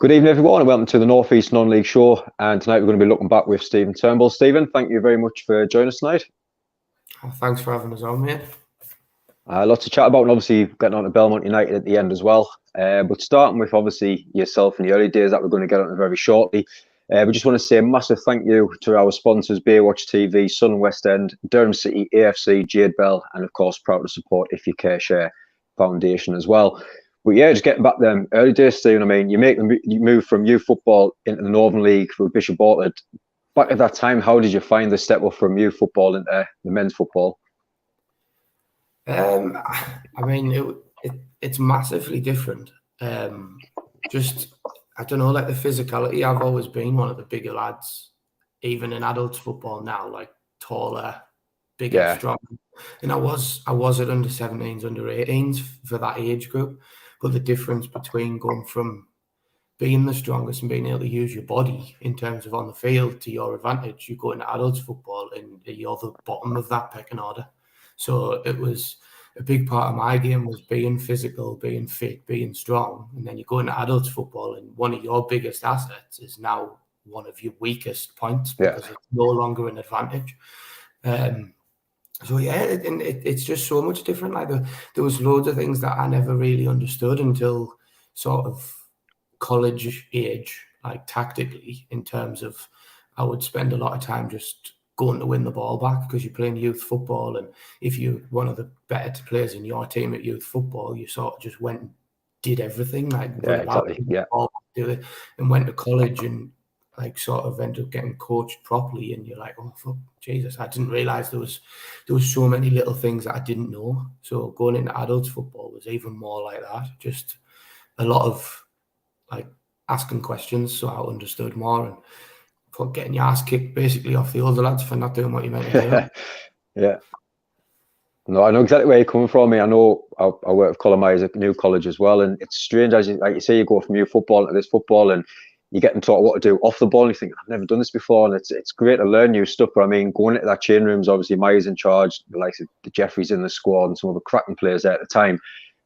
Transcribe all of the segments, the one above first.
Good evening, everyone, and welcome to the North East Non-League Show. And tonight we're going to be looking back with Stephen Turnbull. Stephen, thank you very much for joining us tonight. Thanks for having us on, mate. Lots to chat about, and obviously getting on to Belmont United at the end as well. But starting with obviously yourself in the early days that we're going to get on to very shortly. We just want to say a massive thank you to our sponsors, Baywatch TV, Sun and West End, Durham City, AFC, Jade Bell, and of course proud to support If You Care Share Foundation as well. But yeah, just getting back them early days, Stephen. I mean, you move from youth football into the Northern League for Bishop Auckland. Back at that time, how did you find the step up from youth football into the men's football? I mean, it's massively different. I don't know, like the physicality. I've always been one of the bigger lads, even in adults football now, like taller, bigger, stronger. And I was at under 17s, under 18s for that age group. But the difference between going from being the strongest and being able to use your body in terms of on the field to your advantage, you go into adults football and you're the bottom of that pecking order. So it was a big part of my game was being physical, being fit, being strong. And then you go into adults football and one of your biggest assets is now one of your weakest points because it's no longer an advantage. So yeah, it's just so much different. Like there was loads of things that I never really understood until sort of college age, like tactically, in terms of I would spend a lot of time just going to win the ball back because you're playing youth football, and if you're one of the better players in your team at youth football, you sort of just went and did everything, like do it, and went to college and like sort of ended up getting coached properly, and you're like, oh fuck, Jesus, I didn't realize there was so many little things that I didn't know. So going into adults football was even more like that, just a lot of like asking questions so I understood more and for getting your ass kicked basically off the older lads for not doing what you meant to do. Yeah. No, I know exactly where you're coming from. I know I work with Colin Myers at New College as well, and it's strange as like you say, you go from youth football to this football, and you're getting taught what to do off the ball, and you think, I've never done this before, and it's great to learn new stuff. But I mean, going into that change rooms, obviously Myers in charge, the likes of the Jeffries in the squad, and some of the cracking players there at the time.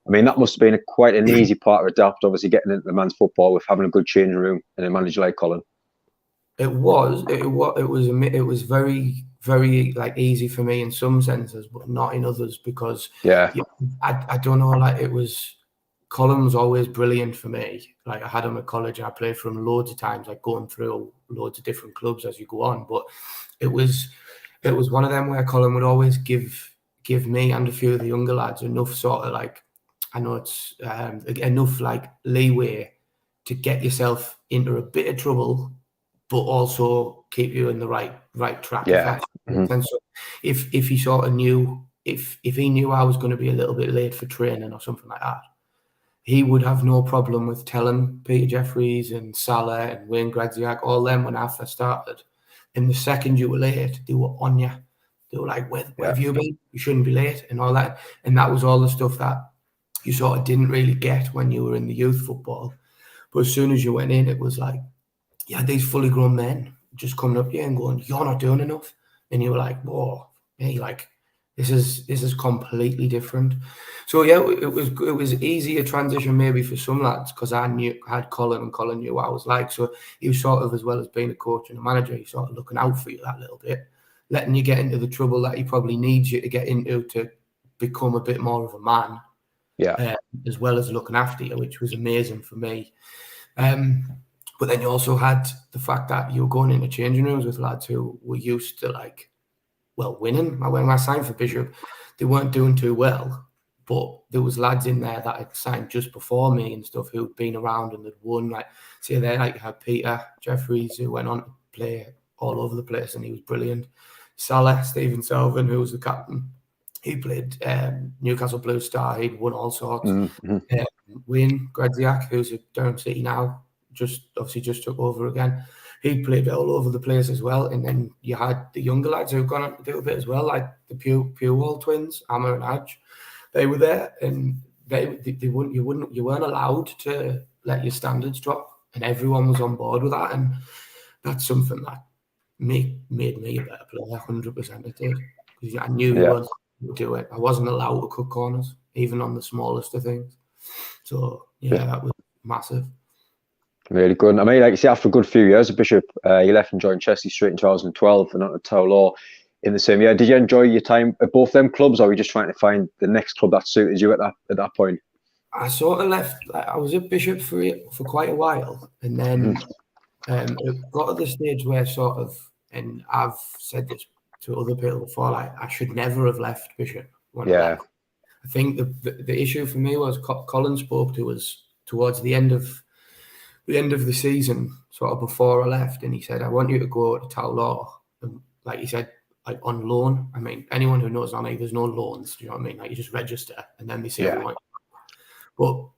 I mean, that must have been quite an easy part to adapt, obviously getting into the men's football with having a good change room and a manager like Colin. It was very, very like easy for me in some senses, but not in others because I don't know, like Colin was always brilliant for me. Like I had him at college and I played for him loads of times, like going through loads of different clubs as you go on. But it was one of them where Colin would always give me and a few of the younger lads enough sort of like, I know it's enough like leeway to get yourself into a bit of trouble, but also keep you in the right track. Yeah. And so if he sort of knew, if he knew I was going to be a little bit late for training or something like that, he would have no problem with telling Peter Jeffries and Salah and Wayne Gradziak, all them when I first started. And the second you were late, they were on you. They were like, where have you been? You shouldn't be late and all that. And that was all the stuff that you sort of didn't really get when you were in the youth football. But as soon as you went in, it was like, you had these fully grown men just coming up here and going, you're not doing enough. And you were like, whoa, hey, like, this is completely different. So yeah, it was easier transition maybe for some lads because I had Colin and Colin knew what I was like. So he was sort of, as well as being a coach and a manager, he's sort of looking out for you that little bit, letting you get into the trouble that he probably needs you to get into to become a bit more of a man. As well as looking after you, which was amazing for me. But then you also had the fact that you were going into changing rooms with lads who were used to winning. When I signed for Bishop, they weren't doing too well, but there was lads in there that had signed just before me and stuff who'd been around and had won. Like, see there, like you had Peter Jeffries who went on to play all over the place and he was brilliant. Salah, Stephen Selvin, who was the captain, he played Newcastle Blue Star. He'd won all sorts. Wayne Gradziak, who's at Durham City now, just took over again. He played all over the place as well. And then you had the younger lads who've gone on to do a bit as well, like the Pewall twins, Amar and Adge. They were there, and you weren't allowed to let your standards drop, and everyone was on board with that. And that's something that made me a better player, 100%. It did, because I knew you weren't able to do it. I wasn't allowed to cut corners, even on the smallest of things. So that was massive. Really good. I mean, like you say, after a good few years at Bishop, you left and joined Chesley Street in 2012 and on to Tow Law in the same year. Did you enjoy your time at both them clubs, or were you just trying to find the next club that suited you at that point? I sort of left. I was at Bishop for quite a while, and then it got to the stage where sort of, and I've said this to other people before, like I should never have left Bishop when I left. I think the issue for me was Colin spoke to us towards the end of the season, sort of before I left, and he said, "I want you to go to Tow Law," and like he said, like on loan. I mean, anyone who knows Annie, there's no loans. Do you know what I mean? Like you just register, and then they say, "We want." But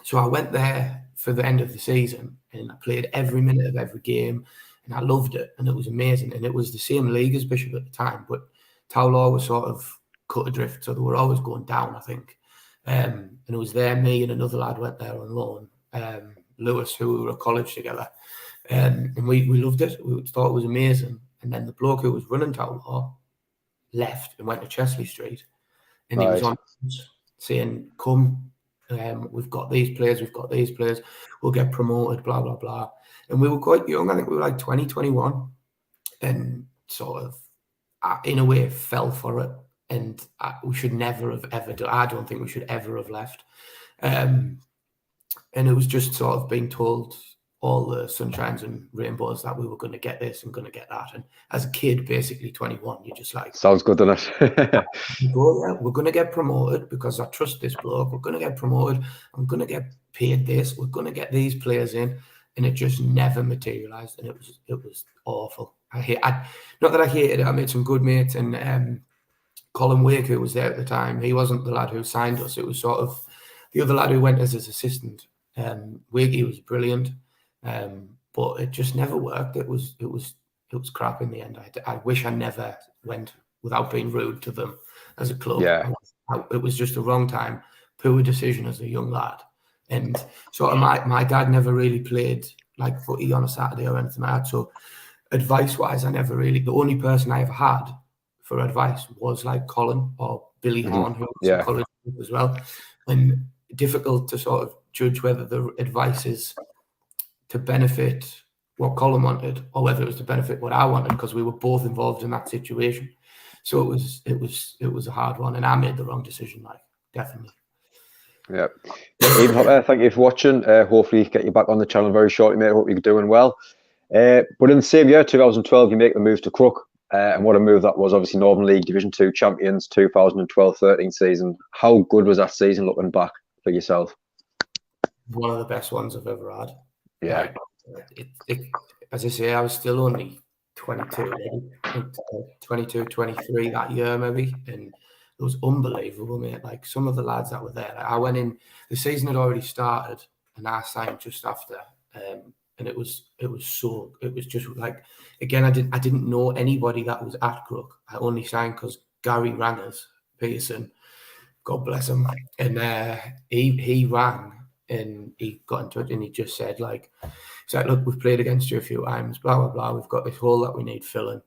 so I went there for the end of the season, and I played every minute of every game, and I loved it, and it was amazing. And it was the same league as Bishop at the time, but Tow Law was sort of cut adrift, so they were always going down, I think. And it was there, me and another lad went there on loan, Lewis, who we were at college together, and we loved it. We thought it was amazing. And then the bloke who was running Tow Law left and went to Chesley Street, and he was on saying, "Come, we've got these players, we'll get promoted, blah, blah, blah." And we were quite young. I think we were like 20, 21, and sort of, in a way, fell for it. And we should never have ever done. I don't think we should ever have left. And it was just sort of being told all the sunshines and rainbows that we were going to get this and going to get that. And as a kid, basically 21, you're just like, sounds good, doesn't it? We're going to get promoted because I trust this bloke. We're going to get promoted. I'm going to get paid this. We're going to get these players in. And it just never materialized. And it was awful. Not that I hated it. I made some good mates, and Colin Wake, who was there at the time, he wasn't the lad who signed us. It was sort of the other lad who went as his assistant. Wakey was brilliant, but it just never worked. It was crap in the end. I wish I never went, without being rude to them as a club. Yeah. It was just the wrong time, poor decision as a young lad. And sort of my dad never really played like footy on a Saturday or anything like that. So advice-wise, I never really, the only person I ever had for advice was like Colin or Billy Horn, who was in college as well. And difficult to sort of judge whether the advice is to benefit what Colin wanted or whether it was to benefit what I wanted, because we were both involved in that situation. So it was a hard one, and I made the wrong decision, like, definitely. Yeah. Ian, thank you for watching. Hopefully get you back on the channel very shortly, mate. I hope you're doing well. But in the same year, 2012, you make the move to Crook. And what a move that was. Obviously, Northern League Division 2 champions, 2012-13 season. How good was that season looking back for yourself? One of the best ones I've ever had. Yeah. As I say, I was still only 22, 23 that year maybe. And it was unbelievable, mate. Like, some of the lads that were there, like, I went in, the season had already started, and I signed just after. And it was just like, again, I didn't know anybody that was at Crook. I only signed because Gary rang us, Pearson, God bless him, and he rang and he got in touch and he just said, like, he's like, "Look, we've played against you a few times, blah blah blah. We've got this hole that we need filling,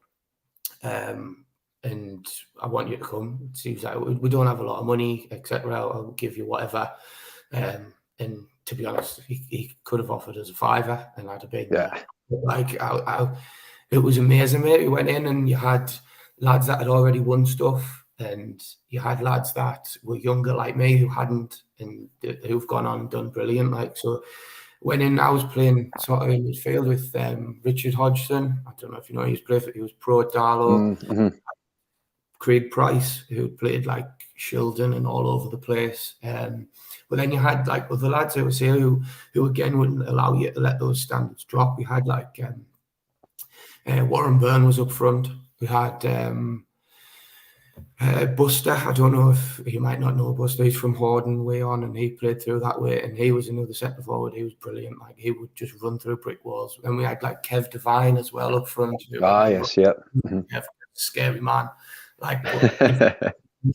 and I want you to come." So he was like, "We don't have a lot of money, etc. I'll give you whatever." And to be honest, he could have offered us a fiver, and I'd have been there. But like, it was amazing, mate. We went in, and you had lads that had already won stuff, and you had lads that were younger like me who hadn't, and who've gone on and done brilliant. Like, so went in, I was playing sort of in midfield with Richard Hodgson. I don't know if you know, he was pro at Darlow. Craig Price, who played like Shildon and all over the place. But then you had like other lads who was here who again wouldn't allow you to let those standards drop. We had like Warren Byrne was up front. We had Buster. I don't know if you might not know Buster. He's from Horden way on, and he played through that way. And he was another centre forward. He was brilliant. Like, he would just run through brick walls. And we had like Kev Devine as well up front. Yes, yeah. Kev, scary man. Like,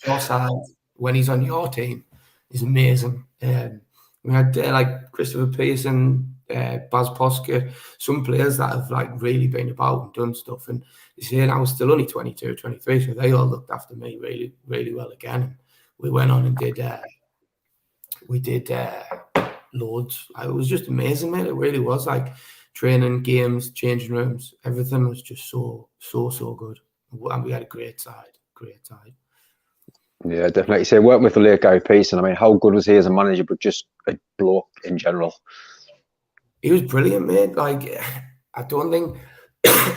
your side, when he's on your team, is amazing. We had like Christopher Pearson, Baz Posker, some players that have like really been about and done stuff. And you see, and I was still only 22, 23, so they all looked after me really, really well again. And we went on and did loads. It was just amazing, mate. It really was. Like training, games, changing rooms, everything was just so good. And we had a great side. Yeah, definitely. So working with the late Gary Pearson, I mean, how good was he as a manager, but just a bloke in general? He was brilliant, mate. Like, I don't think,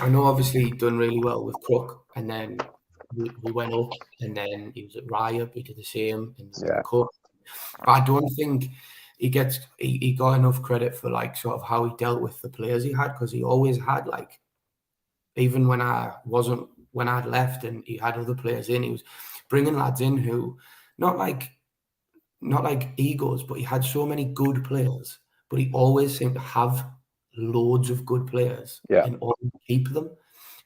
I know obviously he'd done really well with Crook, and then we went up, and then he was at Riot, he did the same in the Cup. But I don't think he got enough credit for like sort of how he dealt with the players he had, because he always had like, even when I'd left and he had other players in, he was bringing lads in who not like egos, but he had so many good players, but he always seemed to have loads of good players and always keep them.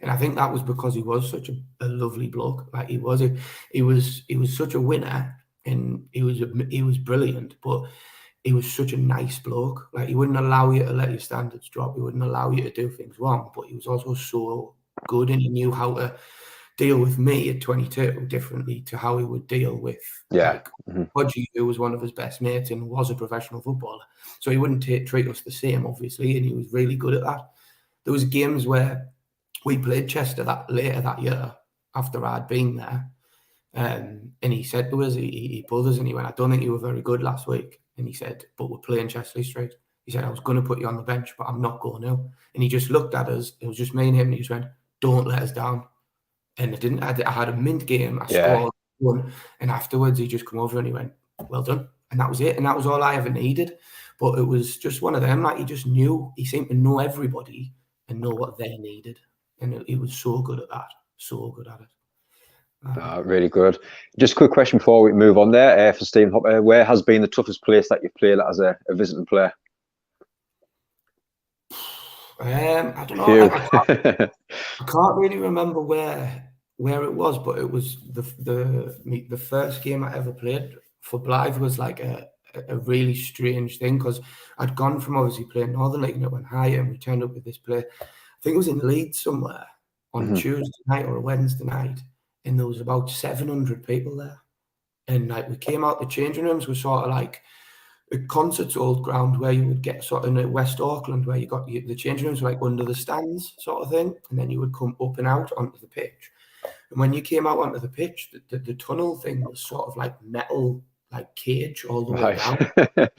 And I think that was because he was such a lovely bloke. Like he was such a winner, and he was brilliant, but he was such a nice bloke. Like he wouldn't allow you to let your standards drop. He wouldn't allow you to do things wrong, but he was also so good, and he knew how to deal with me at 22 differently to how he would deal with Hodgie, who was one of his best mates and was a professional footballer. So he wouldn't treat us the same, obviously, and he was really good at that. There was games where we played Chester later that year after I'd been there, and he said to us, he pulled us and he went, "I don't think you were very good last week." And he said, "But we're playing Chesley Street." He said, "I was going to put you on the bench, but I'm not going to." And he just looked at us. It was just me and him, and he just went, "Don't let us down." And I had a mint game. I scored one, and afterwards he just come over and he went, "Well done." And that was it. And that was all I ever needed. But it was just one of them. Like he just knew. He seemed to know everybody and know what they needed. And he was so good at that. So good at it. Really good. Just a quick question before we move on there for Stephen Hopper. Where has been the toughest place that you've played as a visiting player? I don't know. I can't really remember where it was, but it was the first game I ever played for Blyth was like a really strange thing, because I'd gone from obviously playing Northern League and it went higher, and we turned up with this play. I think it was in Leeds somewhere on a Tuesday night or a Wednesday night, and there was about 700 people there. And like we came out, the changing rooms were sort of like a concerts old ground where you would get sort of in West Auckland, where you got the changing rooms were like under the stands sort of thing, and then you would come up and out onto the pitch. And when you came out onto the pitch, the tunnel thing was sort of like metal, like cage all the way down.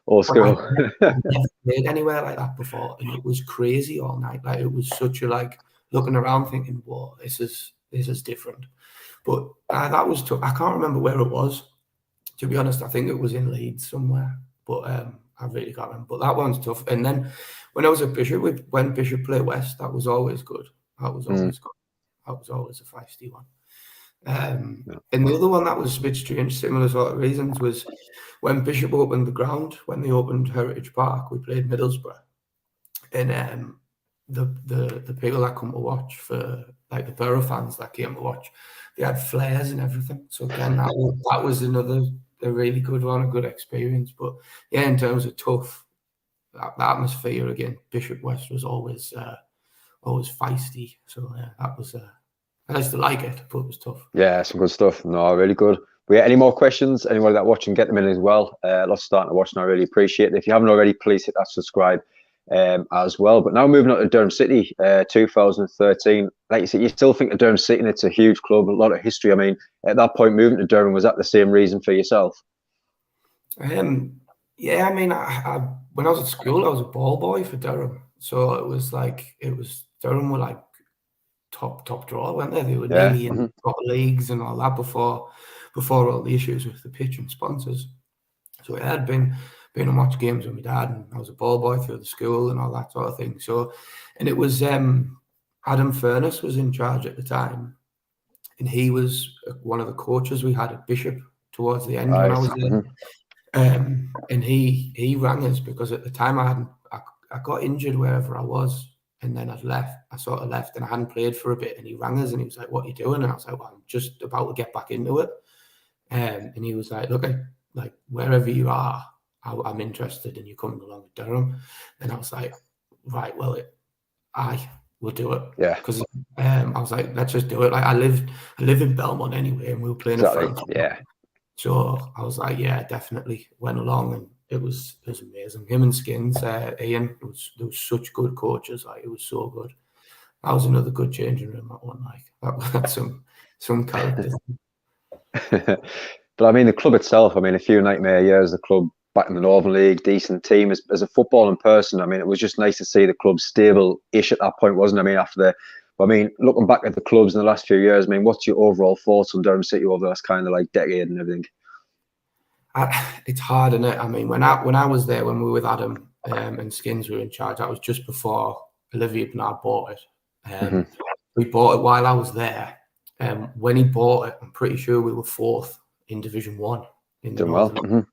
Old school. I've never played anywhere like that before, and it was crazy all night. Like it was such a like looking around thinking, "Whoa, this is different." But that was tough. I can't remember where it was. To be honest, I think it was in Leeds somewhere, but I really can't remember. But that one's tough. And then when I was at Bishop, when Bishop played West, that was always good. That was always good. That was always a feisty one. And the other one that was a bit strange, similar sort of reasons, was when Bishop opened the ground, when they opened Heritage Park, we played Middlesbrough. And the people that come to watch, for like the Borough fans that came to watch, they had flares and everything. So again, that was a really good one, a good experience. But yeah, in terms of tough, the atmosphere again, Bishop West was always feisty. So yeah, that was I used to like it, but it was tough. Yeah, some good stuff. No, really good. But yeah, any more questions? Anybody that watching, get them in as well. Lots starting to watch, and I really appreciate it. If you haven't already, please hit that subscribe as well. But now moving on to Durham City, 2013. Like you said, you still think of Durham City, and it's a huge club, a lot of history. I mean, at that point, moving to Durham, was that the same reason for yourself? Yeah, I mean, I when I was at school, I was a ball boy for Durham. So it was Durham were like top draw, weren't they? They were nearly in top leagues and all that before all the issues with the pitch and sponsors. So I had been and watched games with my dad, and I was a ball boy through the school and all that sort of thing. So, and it was Adam Furness was in charge at the time, and he was one of the coaches we had at Bishop towards the end when I was there. And he rang us because at the time I got injured wherever I was. And then I sort of left and I hadn't played for a bit, and he rang us and he was like, "What are you doing?" And I was like, "Well, I'm just about to get back into it." And he was like, "Look, like wherever you are, I'm interested in you coming along with Durham." And I was like, "Right, well, we'll do it." Yeah. Because I was like, "Let's just do it." Like I live in Belmont anyway, and we were playing a friend. Yeah. So I was like, "Yeah, definitely." Went along, it was amazing. Him and Skins, Ian, they were such good coaches. Like, it was so good. That was another good changing room, that one. Like, that had some characters. But I mean, the club itself, I mean, a few nightmare years, the club back in the Northern League, decent team. As a footballing person, I mean, it was just nice to see the club stable-ish at that point, wasn't it? I mean, looking back at the clubs in the last few years, I mean, what's your overall thoughts on Durham City over the last kind of like decade and everything? It's hard, isn't it? I mean, when I was there, when we were with Adam and Skins were in charge, that was just before Olivia Bernard bought it. We bought it while I was there. When he bought it, I'm pretty sure we were 4th in Division 1 in the Northern.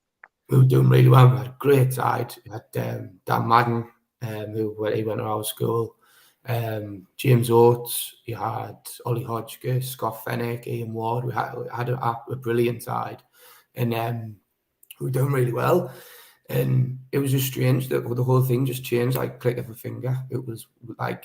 We were doing really well. We had a great side. We had Dan Madden, he went to our school. James Oates. You had Ollie Hodgkiss, Scott Fennick, Ian Ward. We had a brilliant side, and we were doing really well. And it was just strange that the whole thing just changed like click of a finger. It was like,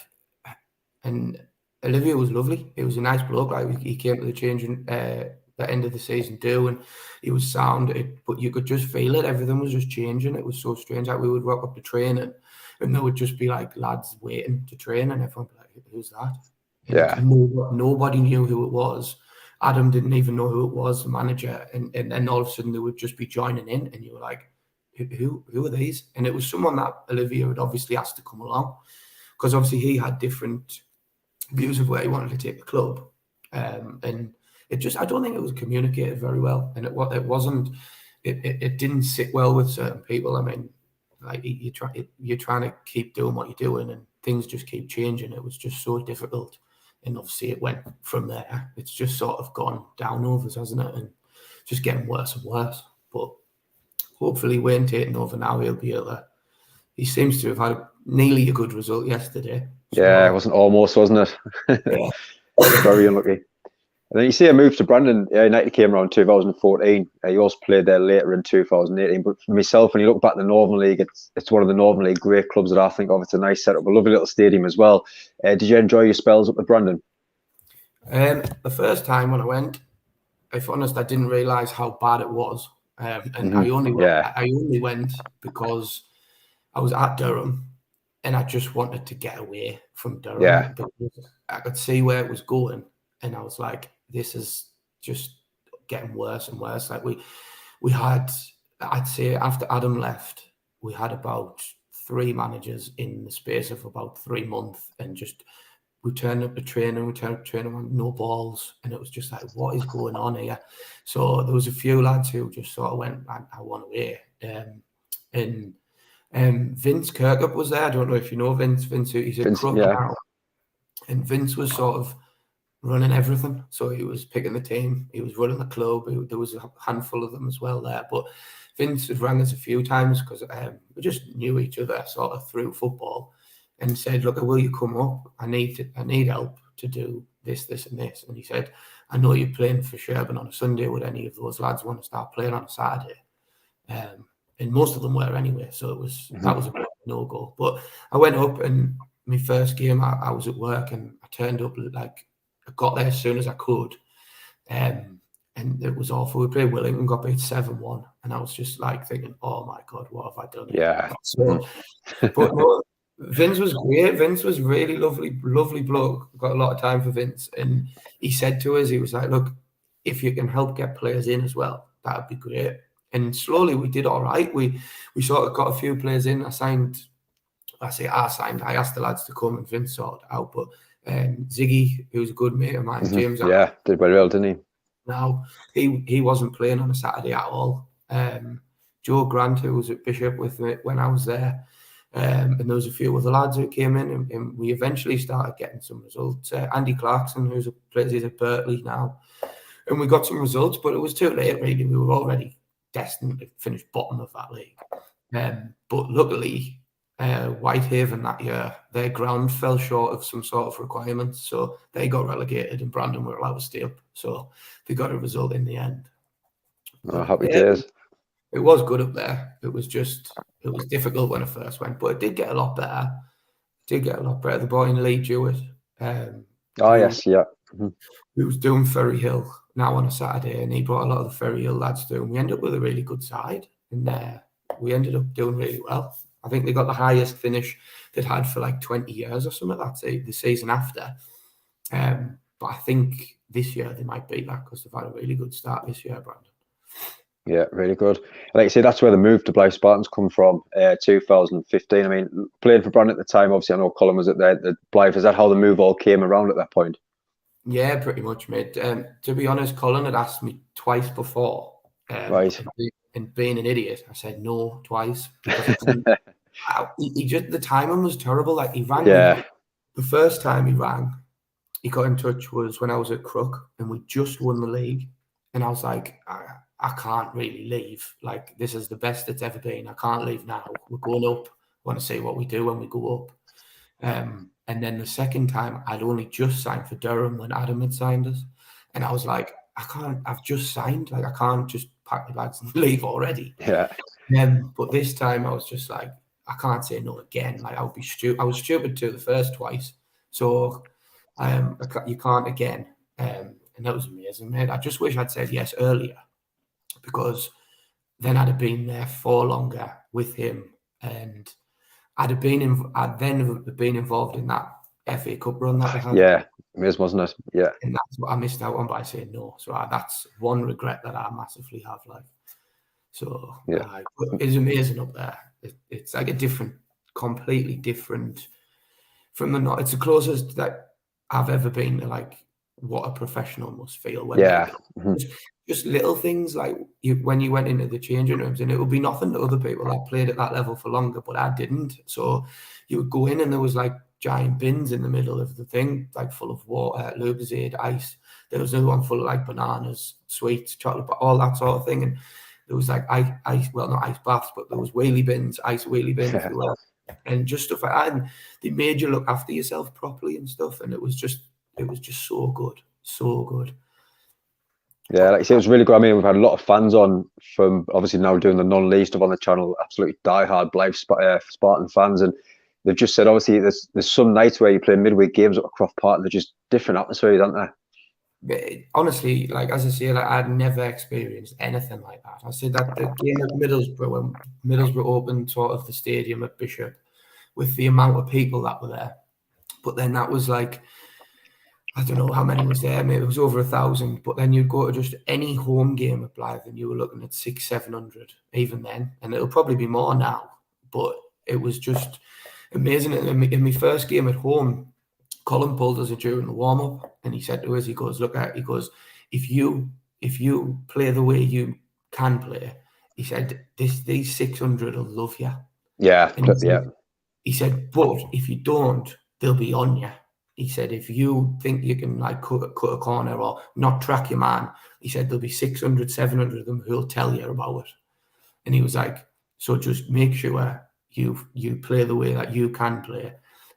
and Olivia was lovely. He was a nice bloke. Like, he came to the changing the end of the season too, and he was sound. But you could just feel it. Everything was just changing. It was so strange. Like, we would rock up to training, and there would just be like lads waiting to train, and everyone would be like, "Who's that?" And nobody knew who it was. Adam didn't even know who it was, the manager, and then all of a sudden they would just be joining in, and you were like, "Who are these?" And it was someone that Olivia had obviously asked to come along, because obviously he had different views of where he wanted to take the club, and I don't think it was communicated very well, and it didn't sit well with certain people. I mean, like, you're trying to keep doing what you're doing, and things just keep changing. It was just so difficult, and obviously it went from there. It's just sort of gone down over us, hasn't it? And just getting worse and worse. But hopefully Wayne taking over now, he'll be able to. He seems to have had nearly a good result yesterday. Yeah, it wasn't almost, wasn't it? Yeah. Very unlucky. And then you see a move to Brandon. United came around 2014. He also played there later in 2018. But for myself, when you look back at the Northern League, it's one of the Northern League great clubs that I think of. It's a nice setup, a lovely little stadium as well. Did you enjoy your spells up at Brandon? The first time when I went, if honest, I didn't realise how bad it was. And I only went because I was at Durham, and I just wanted to get away from Durham. Yeah. Because I could see where it was going, and I was like, this is just getting worse and worse. Like, we had, I'd say after Adam left, we had about 3 managers in the space of about 3 months, and just we turned up to training, with no balls, and it was just like, what is going on here? So there was a few lads who just sort of went, I want away. And Vince Kirkup was there. I don't know if you know Vince. He's a Crook now. And Vince was sort of running everything. So he was picking the team. He was running the club. There was a handful of them as well there. But Vince had rang us a few times because we just knew each other sort of through football, and said, "Look, will you come up? I need help to do this, and this." And he said, "I know you're playing for Sherburn on a Sunday. Would any of those lads want to start playing on a Saturday?" And most of them were anyway. So that was a bit no-go. But I went up, and my first game, I was at work, and I turned up, like, I got there as soon as I could. And it was awful. We played Wellington, got beat 7-1. And I was just like thinking, oh my God, what have I done? Yeah. So, but no, Vince was great. Vince was really lovely bloke. Got a lot of time for Vince. And he said to us, he was like, "Look, if you can help get players in as well, that'd be great." And slowly we did all right. We sort of got a few players in. I asked the lads to come, and Vince sorted it out. But Ziggy, who's a good mate of mine, James. Yeah, did very well, didn't he? Now, he wasn't playing on a Saturday at all. Joe Grant, who was at Bishop with me when I was there, and there was a few other lads who came in, and we eventually started getting some results. Andy Clarkson, he's at Berkeley now, and we got some results, but it was too late, really. We were already destined to finish bottom of that league. But luckily, Whitehaven that year, their ground fell short of some sort of requirements, so they got relegated, and Brandon were allowed to stay up. So they got a result in the end. Happy days. It was good up there. It was difficult when I first went, but it did get a lot better. The boy in Lee Jewett. Yes, yeah. He was doing Ferry Hill now on a Saturday, and he brought a lot of the Ferry Hill lads through, and we ended up with a really good side. And we ended up doing really well. I think they got the highest finish they'd had for like 20 years or something like that the season after. But I think this year they might beat that because they've had a really good start this year, Brandon. Yeah, really good. Like I say, that's where the move to Blyth Spartans come from, 2015. I mean, playing for Brandon at the time, obviously I know Colin was at the Blyth. Is that how the move all came around at that point? Yeah, pretty much, mate. To be honest, Colin had asked me twice before. Right. And being an idiot, I said no twice because he just, the timing was terrible. Like he rang me. The first time he got in touch was when I was at Crook and we just won the league. And I was like, I can't really leave. Like, this is the best it's ever been. I can't leave now. We're going up. I want to see what we do when we go up. And then the second time, I'd only just signed for Durham when Adam had signed us. And I was like, I've just signed. Like, I can't just pack my bags and leave already. Yeah. But this time I was just like, I can't say no again. Like, I would be stupid. I was stupid too the first twice. So you can't again. And that was amazing, mate. I just wish I'd said yes earlier because then I'd have been there for longer with him and I'd then have been involved in that FA Cup run that they had. Yeah, it was, wasn't it? Yeah. And that's what I missed out on by saying no. So that's one regret that I massively have. Like, so yeah, it's amazing up there. It's like completely different from the It's the closest that I've ever been to like what a professional must feel when just little things like when you went into the changing rooms, and it would be nothing to other people that played at that level for longer, but I didn't. So you would go in and there was like giant bins in the middle of the thing, like full of water, Lucozade, ice. There was another one full of like bananas, sweets, chocolate, all that sort of thing. And there was like ice, well, not ice baths, but there was wheelie bins, ice wheelie bins, and just stuff like that. And they made you look after yourself properly and stuff. And it was just so good, so good. Yeah, like I say, it was really good. I mean, we've had a lot of fans on from obviously now doing the non-league stuff on the channel, absolutely diehard Blyth Spartan fans, and they've just said obviously there's some nights where you play midweek games at Croft Park, and they're just different atmospheres, aren't they? Honestly, like as I say, like I'd never experienced anything like that. I said that the game at Middlesbrough, when Middlesbrough opened sort of the stadium at Bishop, with the amount of people that were there, but then that was like, I don't know how many was there, maybe it was over 1,000. But then you'd go to just any home game at Blyth and you were looking at 600-700 even then, and it'll probably be more now. But it was just amazing. In my first game at home, Colin pulled us during the warm up, and he said to us, he goes, if you play the way you can play, he said, these 600 will love you. Yeah, He said, but if you don't, they'll be on you. He said, if you think you can like cut a corner or not track your man, he said, there'll be 600, 700 of them who'll tell you about it. And he was like, so just make sure you play the way that you can play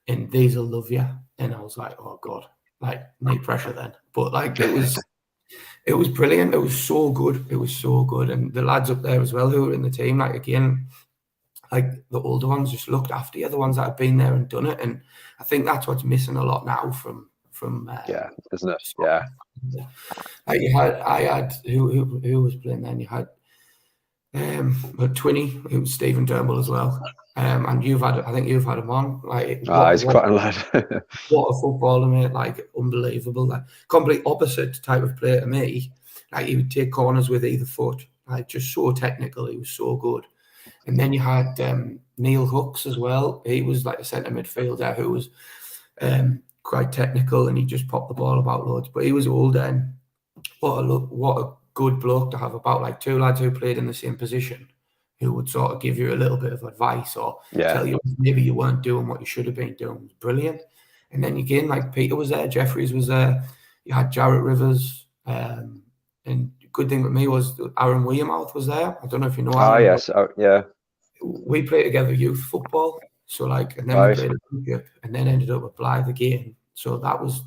and these will love you. And I was like, oh God, like no pressure then. But like it was brilliant. It was so good. It was so good. And the lads up there as well who were in the team, like again, like the older ones just looked after you, the ones that have been there and done it. And I think that's what's missing a lot now from yeah, isn't it? Yeah. Like I had who was playing then? You had Twinney, who was Stephen Turnbull as well. And I think you've had him on. Like he's quite a lad. What a footballer, mate! Like unbelievable. Like complete opposite type of player to me. Like he would take corners with either foot. Like just so technical. He was so good. And then you had Neil Hooks as well. He was like a centre midfielder who was quite technical, and he just popped the ball about loads. But he was older, and what a good bloke to have about, like two lads who played in the same position, who would sort of give you a little bit of advice or tell you maybe you weren't doing what you should have been doing. It was brilliant. And then again, like Peter was there, Jeffries was there. You had Jarrett Rivers, and good thing with me was Aaron Wearmouth was there. I don't know if you know Aaron. Yes, yeah. We played together youth football, so like, and then we played a championship, and then ended up with Blyth again. So that was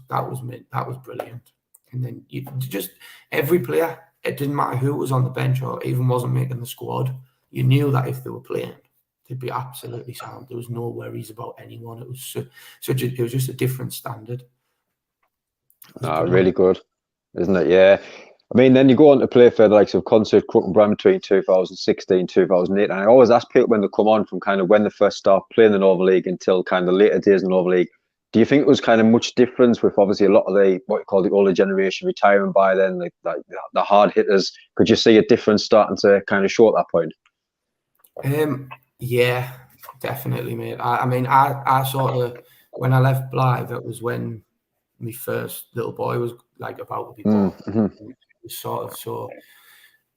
brilliant. And then you just every player, it didn't matter who was on the bench or even wasn't making the squad. You knew that if they were playing, they'd be absolutely sound. There was no worries about anyone. It was it was just a different standard. Really good, isn't it? Yeah. I mean, then you go on to play for the likes of Concert, Crook and Bram between 2016, 2008. And I always ask people when they come on from kind of when they first start playing the Northern League until kind of the later days in the Northern League. Do you think it was kind of much difference with obviously a lot of the, what you call the older generation retiring by then, like the hard hitters? Could you see a difference starting to kind of show at that point? Yeah, definitely, mate. I mean, I sort of, when I left Blyth, that was when my first little boy was like about to be born. It was sort of so.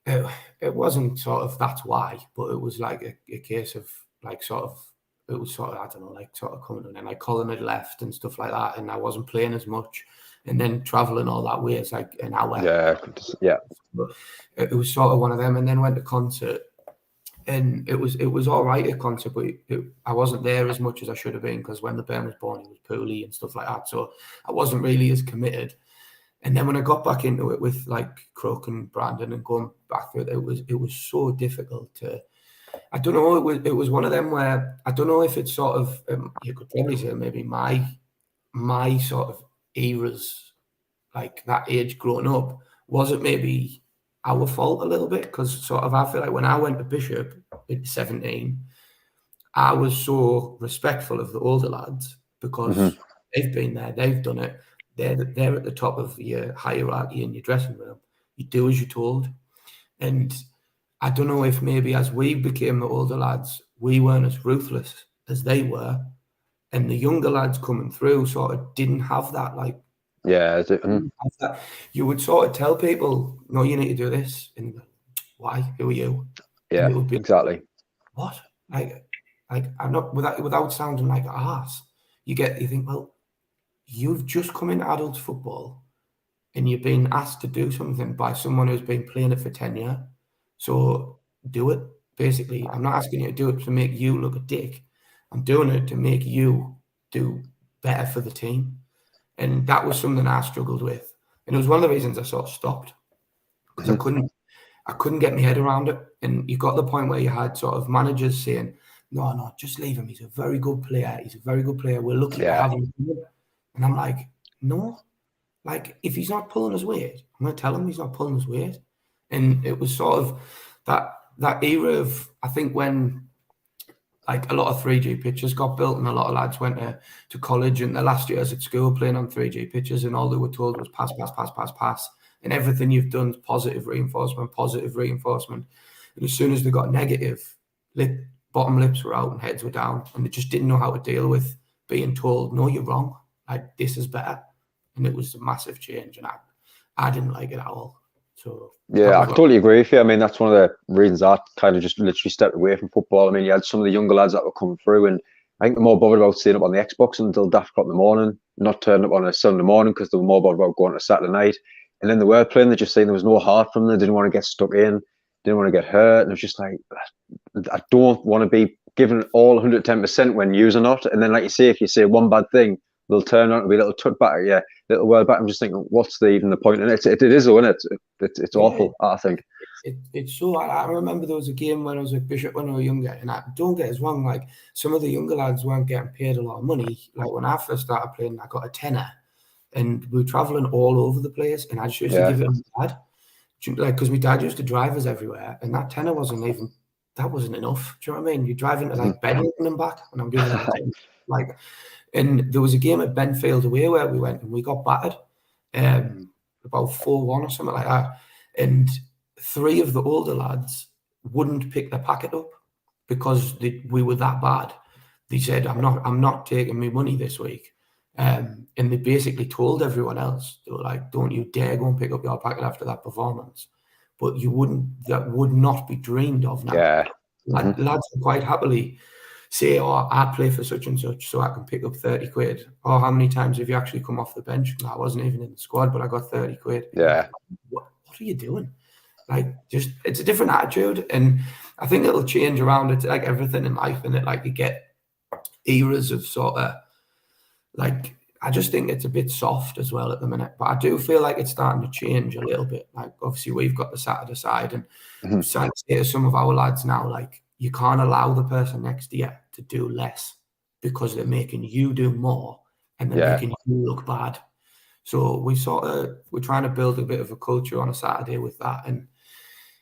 It wasn't sort of that's why, but it was like a case of like sort of it was sort of I don't know like sort of coming and like Colin had left and stuff like that, and I wasn't playing as much, and then traveling all that way it's like an hour. Yeah. But it was sort of one of them, and then went to Concert. And it was all right at Concert, but I wasn't there as much as I should have been because when the bairn was born, he was poorly and stuff like that. So I wasn't really as committed. And then when I got back into it with like Crook and Brandon and going back through it, it was so difficult to. I don't know. It was one of them where I don't know if it's sort of you could probably say maybe my sort of eras, like that age growing up, was it maybe our fault a little bit because sort of I feel like when I went to Bishop at 17, I was so respectful of the older lads because they've been there, they've done it. They're at the top of your hierarchy in your dressing room. You do as you're told. And I don't know if maybe as we became the older lads, we weren't as ruthless as they were. And the younger lads coming through sort of didn't have that like you would sort of tell people, no, you need to do this. And why? Who are you? Yeah, and it would be exactly. What? Like I'm not without sounding like an arse. You think, well, you've just come into adult football and you've been asked to do something by someone who's been playing it for 10 years. So do it. Basically, I'm not asking you to do it to make you look a dick. I'm doing it to make you do better for the team. And that was something I struggled with. And it was one of the reasons I sort of stopped because I couldn't get my head around it. And you got the point where you had sort of managers saying, no, just leave him. He's a very good player. We're lucky to have him. And I'm like, no. Like, if he's not pulling his weight, I'm going to tell him he's not pulling his weight. And it was sort of that era of, I think, when like a lot of 3G pitches got built and a lot of lads went to college and the last years at school playing on 3G pitches and all they were told was pass. And everything you've done is positive reinforcement. And as soon as they got negative, bottom lips were out and heads were down and they just didn't know how to deal with being told, no, you're wrong. Like, this is better. And it was a massive change and I didn't like it at all. So yeah, I totally agree with you. I mean, that's one of the reasons I kind of just literally stepped away from football. I mean, you had some of the younger lads that were coming through, and I think they're more bothered about staying up on the Xbox until daft o'clock in the morning, not turning up on a Sunday morning because they were more bothered about going to Saturday night. And then they were playing, they're just saying there was no heart from them. They didn't want to get stuck in, didn't want to get hurt. And it was just like, I don't want to be given all 110% when yous are not. And then, like you say, if you say one bad thing, they'll turn on to be a little tut back, little word back. I'm just thinking, what's even the point in it? It is, though, isn't it? It's awful, I think. It's so. I remember there was a game when I was at Bishop when I was younger, and don't get us wrong, like some of the younger lads weren't getting paid a lot of money. Like when I first started playing, I got a tenner, and we were traveling all over the place, and I just used to give it to my dad, like because my dad used to drive us everywhere, and that tenner wasn't enough. Do you know what I mean? You're driving to like Bedlington and back, and I'm giving it a tenner, like. And there was a game at Benfield away where we went and we got battered, about 4-1 or something like that. And 3 of the older lads wouldn't pick their packet up because we were that bad. They said, "I'm not taking my money this week," and they basically told everyone else, they were like, "Don't you dare go and pick up your packet after that performance." But that would not be dreamed of now. Yeah. Lads would quite happily say, "Oh, I play for such and such, so I can pick up 30 quid. Oh, how many times have you actually come off the bench?" No, I wasn't even in the squad, but I got 30 quid. Yeah. What are you doing? Like, just it's a different attitude, and I think it'll change around. It's like everything in life, and like you get eras of sort of like. I just think it's a bit soft as well at the minute, but I do feel like it's starting to change a little bit. Like obviously we've got the Saturday side, and I'm trying to say to some of our lads now, like, you can't allow the person next to you to do less because they're making you do more and they're making you look bad. So we're trying to build a bit of a culture on a Saturday with that, and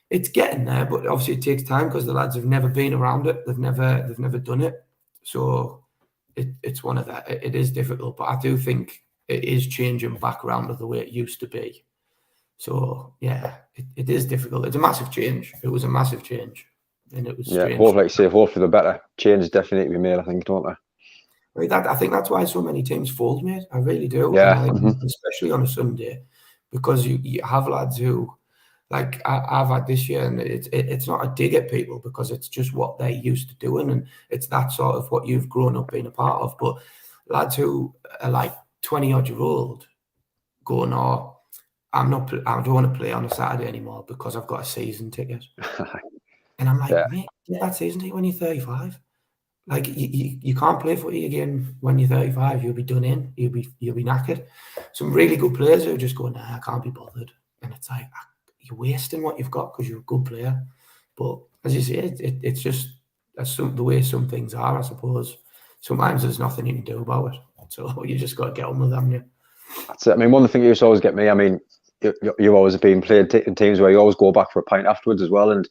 it's getting there. But obviously it takes time because the lads have never been around it. They've never done it. So it's one of that. It is difficult, but I do think it is changing back around to the way it used to be. So yeah, it is difficult. It's a massive change. It was a massive change, and it was strange. Hopefully, like you say, hopefully the better change is definitely made. I think, don't they? I think that's why so many teams fold, mate. I really do. Yeah. And I think especially on a Sunday, because you have lads who, like I've had this year, and it's not a dig at people because it's just what they're used to doing, and it's that sort of what you've grown up being a part of. But lads who are like 20-odd-year-old going, "Oh, I don't want to play on a Saturday anymore because I've got a season ticket." And I'm like, mate, get that season ticket when you're 35. Like you can't play footy again when you're 35. You'll be done in. You'll be knackered. Some really good players who are just going, nah, I can't be bothered. And it's like you're wasting what you've got because you're a good player. But as you say, it's just the way some things are. I suppose sometimes there's nothing you can do about it. So you just got to get on with them. Yeah. That's it. I mean, one of the things that used to always get me. I mean, you always have been playing in teams where you always go back for a pint afterwards as well, and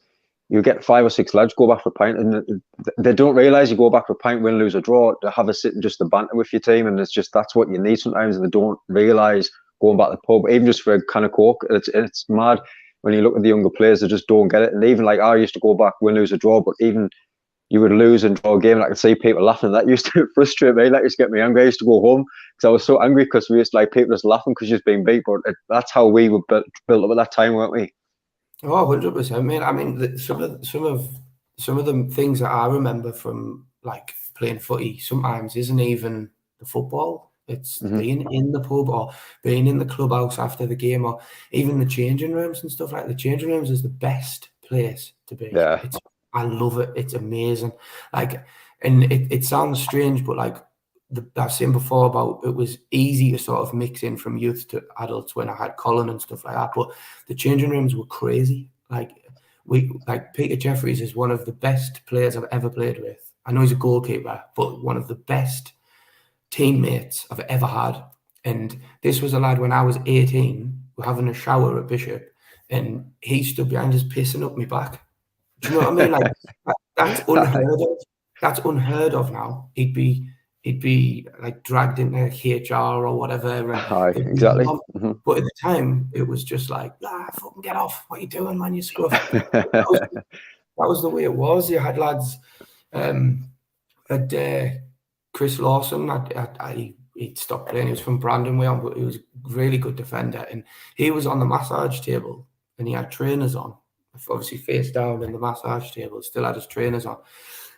you get 5 or 6 lads go back for a pint, and they don't realise you go back for a pint, win, lose or draw, to have a sit and just to banter with your team, and it's just that's what you need sometimes, and they don't realise going back to the pub, even just for a can of Coke. It's mad when you look at the younger players; they just don't get it. And even like I used to go back, win, lose or draw, but even you would lose and draw a game, and I could see people laughing. That used to frustrate me. That used to get me angry. I used to go home because I was so angry because we used to like people just laughing because you're just being beat. But that's how we were built up at that time, weren't we? Oh, 100%, mate. I mean, some of the things that I remember from like playing footy sometimes isn't even the football. It's being in the pub or being in the clubhouse after the game, or even the changing rooms and stuff like that. The changing rooms is the best place to be. Yeah. I love it. It's amazing. Like, and it sounds strange, but like I've seen before about it was easy to sort of mix in from youth to adults when I had Colin and stuff like that. But the changing rooms were crazy. Like Peter Jeffries is one of the best players I've ever played with. I know he's a goalkeeper, but one of the best teammates I've ever had. And this was a lad when I was 18, we're having a shower at Bishop, and he stood behind us pissing up my back. Do you know what I mean? Like that's unheard of. That's unheard of now. He'd be like dragged into HR or whatever. And exactly. But at the time, it was just like, fucking get off. What are you doing, man? You scruff. that was the way it was. You had lads, Chris Lawson, he'd stopped playing. He was from Brandon way on, but he was a really good defender. And he was on the massage table and he had trainers on. Obviously face down in the massage table, still had his trainers on.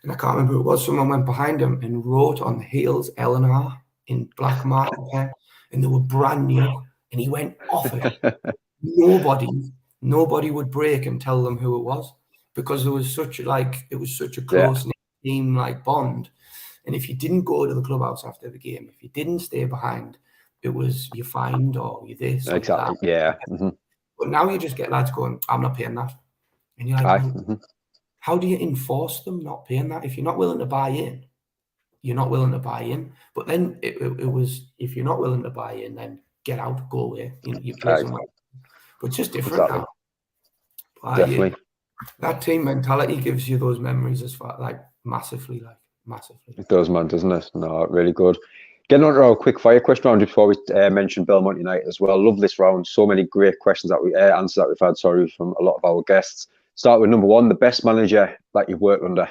And I can't remember who it was. Someone went behind him and wrote on the heels Eleanor in black marker pen, and they were brand new. And he went off it. Nobody would break and tell them who it was because it was such a close team like bond. And if you didn't go to the clubhouse after the game, if you didn't stay behind, it was you fined or you this. Or exactly. that. Yeah. But now you just get lads going, I'm not paying that. And you're like, how do you enforce them not paying that? If you're not willing to buy in, you're not willing to buy in. But then it was, if you're not willing to buy in, then get out, go away. You play somewhere. But it's just different now. But definitely. That team mentality gives you those memories as far, massively. It does, man, doesn't it? No, really good. Getting on to our quick fire question round before we mention Belmont United as well. Love this round. So many great questions that we answers that we've had. Sorry, from a lot of our guests. Start with number 1, the best manager that you've worked under.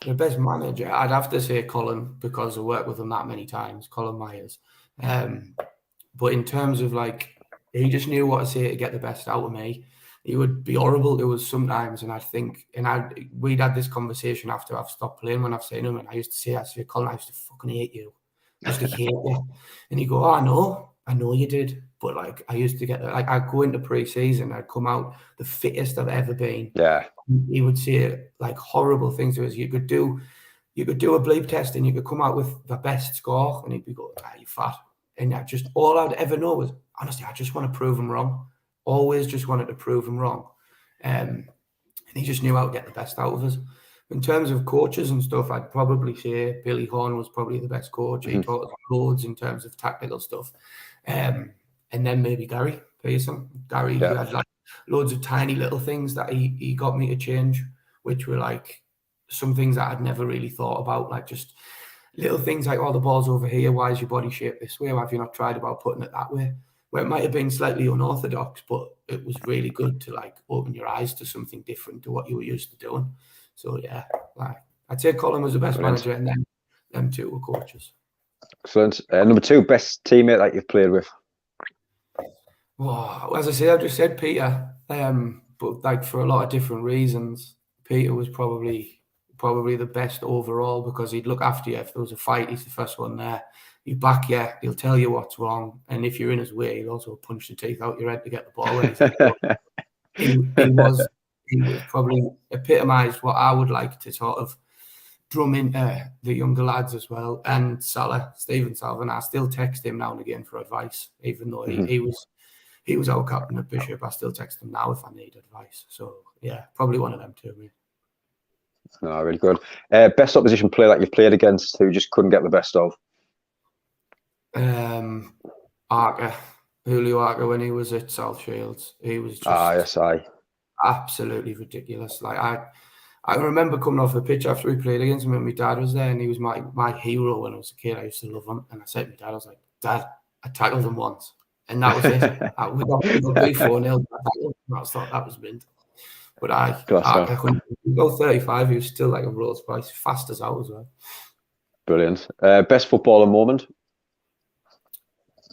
The best manager, I'd have to say Colin, because I worked with him that many times, Colin Myers. But in terms of he just knew what to say to get the best out of me. He would be horrible to us sometimes, and I'd think, we'd had this conversation after I've stopped playing when I've seen him, and I used to say, Colin, I used to fucking hate you. I used to hate you. And he'd go, oh, I know you did. But I used to get I'd go into pre-season, I'd come out the fittest I've ever been. Yeah. He would say horrible things to us. You could do a bleep test and you could come out with the best score, and he'd be going, you fat. And all I'd ever know was, honestly, I just want to prove him wrong. Always just wanted to prove him wrong. And he just knew how to get the best out of us. In terms of coaches and stuff, I'd probably say Billy Horn was probably the best coach. He taught us loads in terms of tactical stuff. And then maybe Gary Pearson. Gary, who had like loads of tiny little things that he got me to change, which were like some things that I'd never really thought about, like just little things like, oh, the ball's over here, why is your body shaped this way? Why have you not tried about putting it that way? Where it might have been slightly unorthodox, but it was really good to like open your eyes to something different to what you were used to doing. So yeah, like I'd say Colin was the best manager, and then them two were coaches. Excellent. Number 2, best teammate that you've played with? Well, as I say, I just said Peter, but like for a lot of different reasons. Peter was probably the best overall because he'd look after you. If there was a fight, he's the first one there. He'd back you, he'll tell you what's wrong. And if you're in his way, he'll also punch the teeth out your head to get the ball. He was probably epitomised what I would like to sort of drum into the younger lads as well. And Stephen Salvin, I still text him now and again for advice, even though he was our captain at Bishop. I still text him now if I need advice. So yeah, probably one of them too. Really. No, really good. Best opposition player that you've played against who just couldn't get the best of? Arca, Julio Arca, when he was at South Shields, he was just absolutely ridiculous. Like I remember coming off the pitch after we played against him when my dad was there, and he was my hero when I was a kid. I used to love him, and I said to my dad, I was like, Dad, I tackled him once, and that was it. We got 4-0. I thought that was mint. But I couldn't go 35. He was still like a Rolls Royce, fast as I was. Brilliant. Best footballer moment?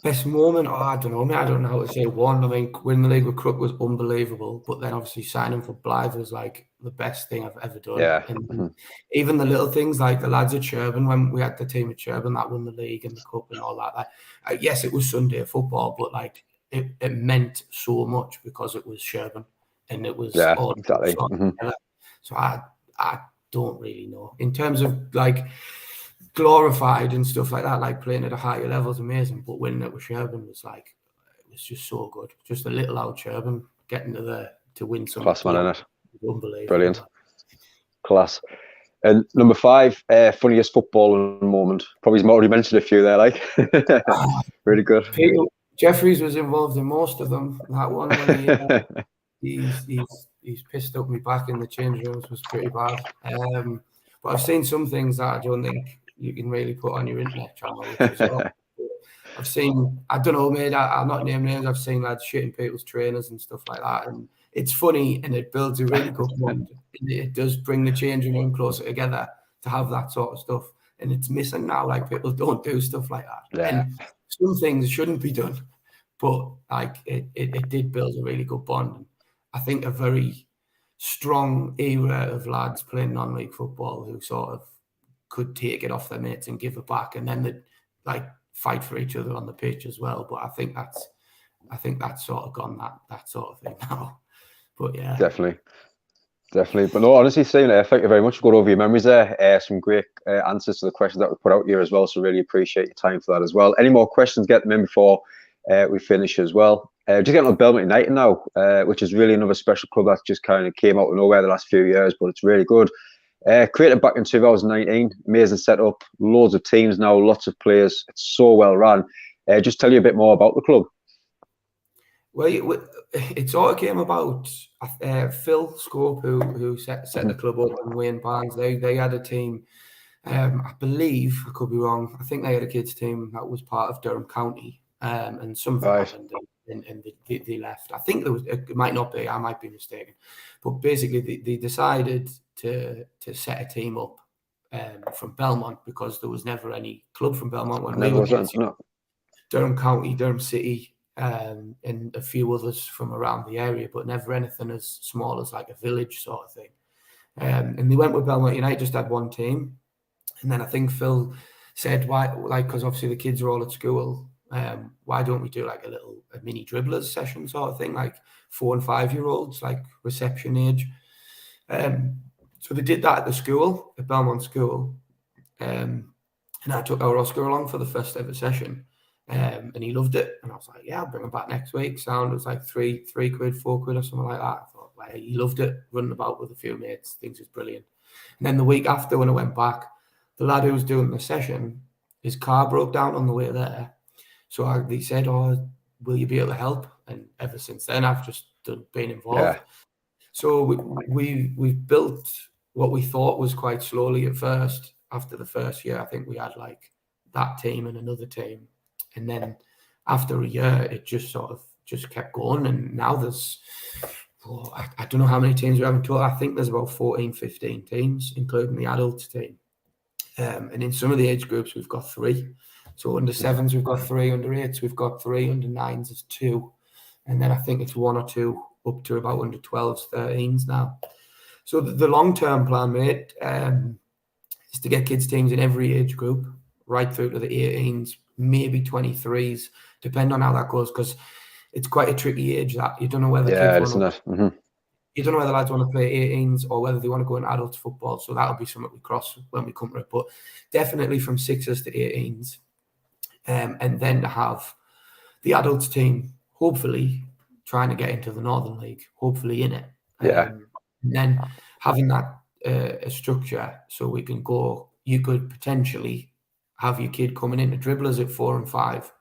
Best moment? Oh, I don't know. I don't know how to say one. I mean, winning the league with Crook was unbelievable, but then obviously signing for Blyth was like the best thing I've ever done. Yeah. And even the little things like the lads at Sherburn, when we had the team at Sherburn that won the league and the cup and all that. Like, yes, it was Sunday football, but like it meant so much because it was Sherburn and it was all exactly. So I don't really know in terms of like glorified and stuff like that, like playing at a higher level is amazing, but winning it with Sherburn was like, it was just so good. Just a little old Sherburn getting to win something. Class man, innit? Unbelievable. Brilliant. Class. And number 5, funniest football moment. Probably already mentioned a few there, like. Really good. Peter Jeffries was involved in most of them. That one when he's pissed up me back in the change rooms was pretty bad. But I've seen some things that I don't think you can really put on your internet channel. I've seen, I don't know, mate, I'll not name names. I've seen lads shitting people's trainers and stuff like that. And it's funny and it builds a really good bond. It does bring the changing room closer together to have that sort of stuff. And it's missing now. Like people don't do stuff like that. Yeah. And some things shouldn't be done. But like it did build a really good bond. And I think a very strong era of lads playing non-league football who sort of could take it off their mates and give it back, and then they'd like fight for each other on the pitch as well. But I think that's sort of gone that sort of thing now. But yeah, definitely. But no, honestly, Stephen, thank you very much for going over your memories there. Some great answers to the questions that we put out here as well. So really appreciate your time for that as well. Any more questions? Get them in before we finish as well. Just getting on Belmont United now, which is really another special club that just kind of came out of nowhere the last few years, but it's really good. Created back in 2019, amazing setup, loads of teams now, lots of players. It's so well run. Just tell you a bit more about the club. Well, it sort of came about. Phil Scope, who set the club up, and Wayne Barnes. They had a team. I believe, I could be wrong. I think they had a kids team that was part of Durham County, and something happened. And they left. I think it might not be. I might be mistaken, but basically they decided to set a team up from Belmont because there was never any club from Belmont when we were kids. Durham County, Durham City, and a few others from around the area, but never anything as small as like a village sort of thing. And they went with Belmont United, just had one team, and then I think Phil said why, like, because obviously the kids are all at school. Why don't we do like a mini dribblers session sort of thing, like 4 and 5 year olds, like reception age. So they did that at the school, at Belmont School. And I took our Oscar along for the first ever session. And he loved it. And I was like, yeah, I'll bring him back next week. Sound, it was like £3, £4 or something like that. I thought, well, he loved it, running about with a few mates, thinks it's brilliant. And then the week after, when I went back, the lad who was doing the session, his car broke down on the way there. So they said, "Oh, will you be able to help?" And ever since then, I've just been involved. So we've built what we thought was quite slowly at first. After the first year, I think we had like that team and another team, and then after a year, it just sort of just kept going. And now there's, I don't know how many teams we have in total. I think there's about 14, 15 teams, including the adults team. And in some of the age groups, we've got 3. So under 7s, we've got 3, under 8s, we've got 3, under 9s, there's 2. And then I think it's 1 or 2 up to about under 12s, 13s now. So the long-term plan, mate, is to get kids teams in every age group, right through to the 18s, maybe 23s, depending on how that goes, because it's quite a tricky age that you don't know whether kids want to. You don't know whether lads want to play 18s or whether they want to go in adult football. So that'll be something we cross when we come to it. But definitely from 6s to 18s. And then to have the adults team, hopefully trying to get into the Northern League, hopefully in it. And then having that a structure so we can go, you could potentially have your kid coming into dribblers at 4 and 5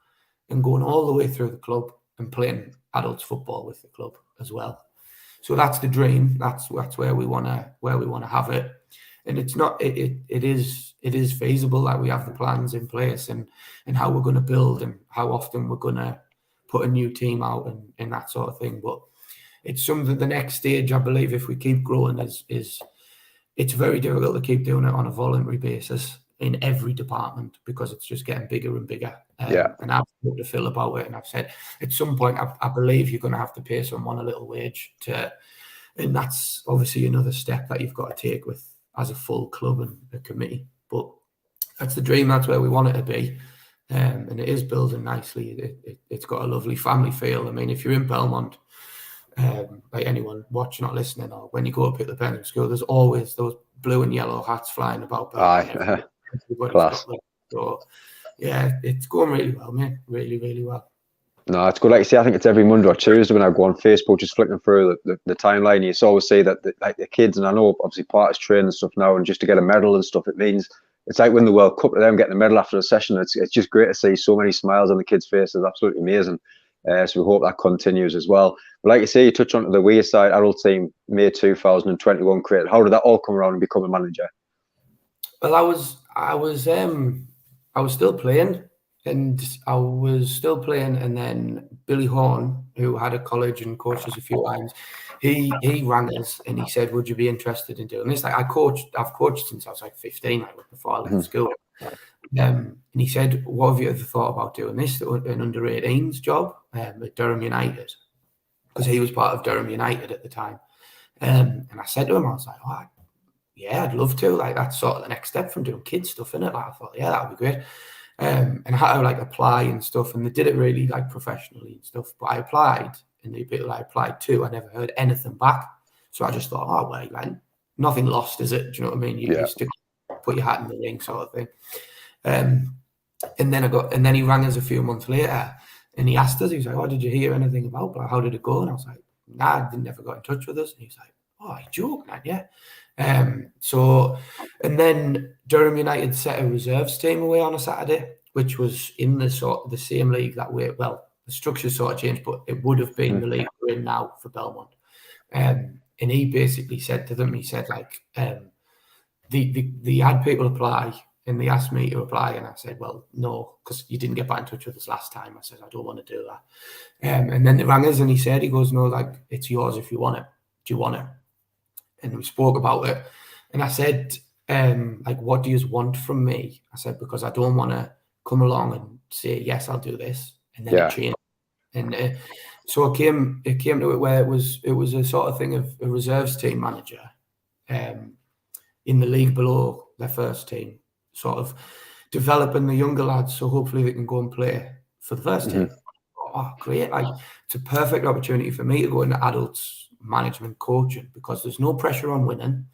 and going all the way through the club and playing adults football with the club as well. So that's the dream. That's where we want to have it, and it's not. It is feasible. Like we have the plans in place and how we're going to build and how often we're going to put a new team out and that sort of thing. But it's something. The next stage, I believe, if we keep growing, is it's very difficult to keep doing it on a voluntary basis in every department because it's just getting bigger and bigger. And I've talked to Phil about it, and I've said at some point I believe you're going to have to pay someone a little wage and that's obviously another step that you've got to take with as a full club and a committee. But that's the dream. That's where we want it to be, and it is building nicely. It's got a lovely family feel. I mean, if you're in Belmont, like anyone watching or listening, or when you go up at the Belmont school, there's always those blue and yellow hats flying about. Everybody's got them. So yeah, it's going really well, mate. Really, really well. No, it's good. Like you say, I think it's every Monday or Tuesday when I go on Facebook, just flicking through the timeline. You always say that like the kids, and I know obviously part is training and stuff now, and just to get a medal and stuff, it means it's like winning the World Cup to them getting a medal after a session. It's just great to see so many smiles on the kids' faces. Absolutely amazing. So we hope that continues as well. But like you say, you touch on the Wearside adult team, May 2021 created. How did that all come around and become a manager? Well, I was still playing. And and then Billy Horn, who had a college and coached us a few times, he rang us and he said, "Would you be interested in doing this?" Like I've coached since I was like 15, like before I left school. And he said, "What have you ever thought about doing this, an under 18s job at Durham United?" Because he was part of Durham United at the time. And I said to him, I was like, "Oh, yeah, I'd love to. Like that's sort of the next step from doing kids stuff, innit?" Like I thought, yeah, that would be great. And I had to like apply and stuff, and they did it really like professionally and stuff. But I applied, and the people I applied to, I never heard anything back. So I just thought, oh well, like nothing lost, is it? Do you know what I mean? You still put your hat in the ring, sort of thing. And then he rang us a few months later, and he asked us, he was like, "Oh, did you hear anything about? Like, how did it go?" And I was like, "Nah, they never got in touch with us." And he was like, "Oh, you joke, man, yeah." And then Durham United set a reserves team away on a Saturday, which was in the same league that way. Well, the structure sort of changed, but it would have been the league we're in now for Belmont. And he basically said to them, he said like, they had people apply, and they asked me to apply, and I said, "Well, no, because you didn't get back in touch with us last time." I said, "I don't want to do that." And then they rang us, and he goes, "No, like it's yours if you want it. Do you want it?" And we spoke about it, and I said, like, "What do you want from me?" I said, "Because I don't want to come along and say, yes, I'll do this, and then it changed." And so it came to it where it was a sort of thing of a reserves team manager in the league below their first team, sort of developing the younger lads so hopefully they can go and play for the first team. Oh, great. Like, it's a perfect opportunity for me to go into adults management coaching because there's no pressure on winning,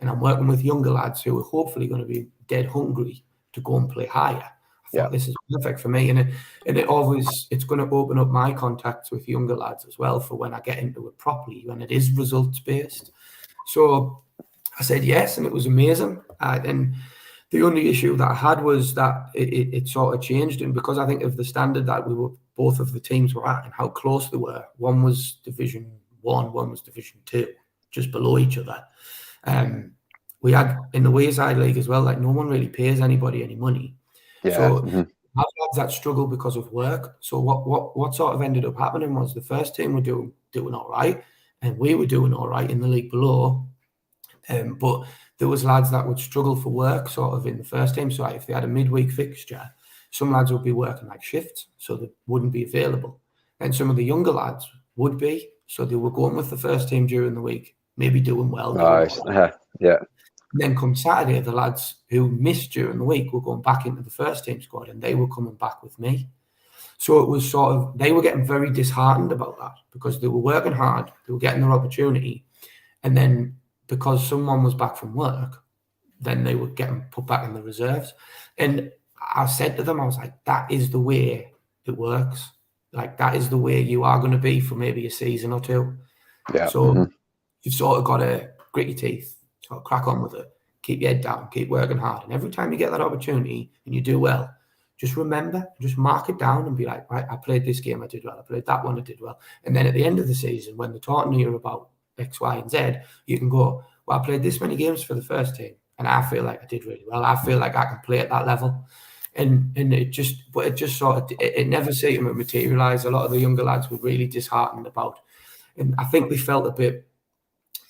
and I'm working with younger lads who are hopefully going to be dead hungry to go and play higher. I thought this is perfect for me, and it's going to open up my contacts with younger lads as well for when I get into it properly, when it is results based. So I said yes, and it was amazing. And The only issue that I had was that it sort of changed, and because I think of the standard that we were both of the teams were at and how close they were. One was Division 1, one was Division 2, just below each other. We had in the Wayside League as well, like no one really pays anybody any money. Yeah. So have lads that struggle because of work. So what sort of ended up happening was the first team were doing all right, and we were doing all right in the league below. But there was lads that would struggle for work sort of in the first team. So if they had a midweek fixture, some lads would be working like shifts, so they wouldn't be available. And some of the younger lads would be, so they were going with the first team during the week, maybe doing well. Nice. Yeah. And then come Saturday, the lads who missed during the week were going back into the first team squad, and they were coming back with me. So it was sort of, they were getting very disheartened about that because they were working hard, they were getting their opportunity, and then because someone was back from work, then they were getting put back in the reserves. And I said to them, I was like, that is the way it works. Like, that is the way you are going to be for maybe a season or two. Yeah. So you've sort of got to grit your teeth, sort of crack on with it, keep your head down, keep working hard. And every time you get that opportunity and you do well, just remember, just mark it down and be like, right, I played this game, I did well. I played that one, I did well. And then at the end of the season, when they're talking to you about X, Y, and Z, you can go, well, I played this many games for the first team, and I feel like I did really well. I feel like I can play at that level. And it just sort of, it never seemed to materialise. A lot of the younger lads were really disheartened about, and I think they felt a bit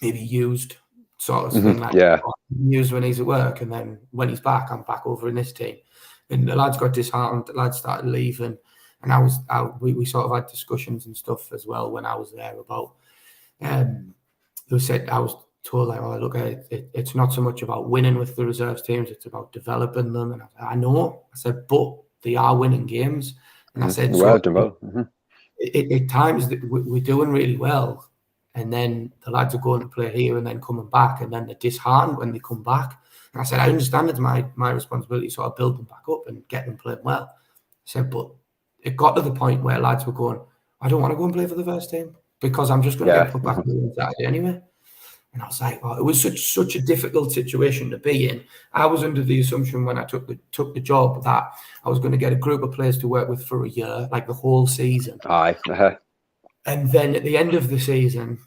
maybe used, sort of thing, like used when he's at work, and then when he's back, I'm back over in this team. And the lads got disheartened, the lads started leaving, and we sort of had discussions and stuff as well when I was there about, they said, I was told, like, oh, look, it's not so much about winning with the reserves teams, it's about developing them. And I know, I said, but they are winning games. And I said, so at times we're doing really well, and then the lads are going to play here and then coming back, and then they're disheartened when they come back. And I said, I understand it's my responsibility to sort of build them back up and get them playing well. I said, but it got to the point where lads were going, I don't want to go and play for the first team because I'm just going to get put back on Saturday anyway. And I was like, oh, it was such a difficult situation to be in. I was under the assumption when I took the job that I was going to get a group of players to work with for a year, like the whole season. And then at the end of the season,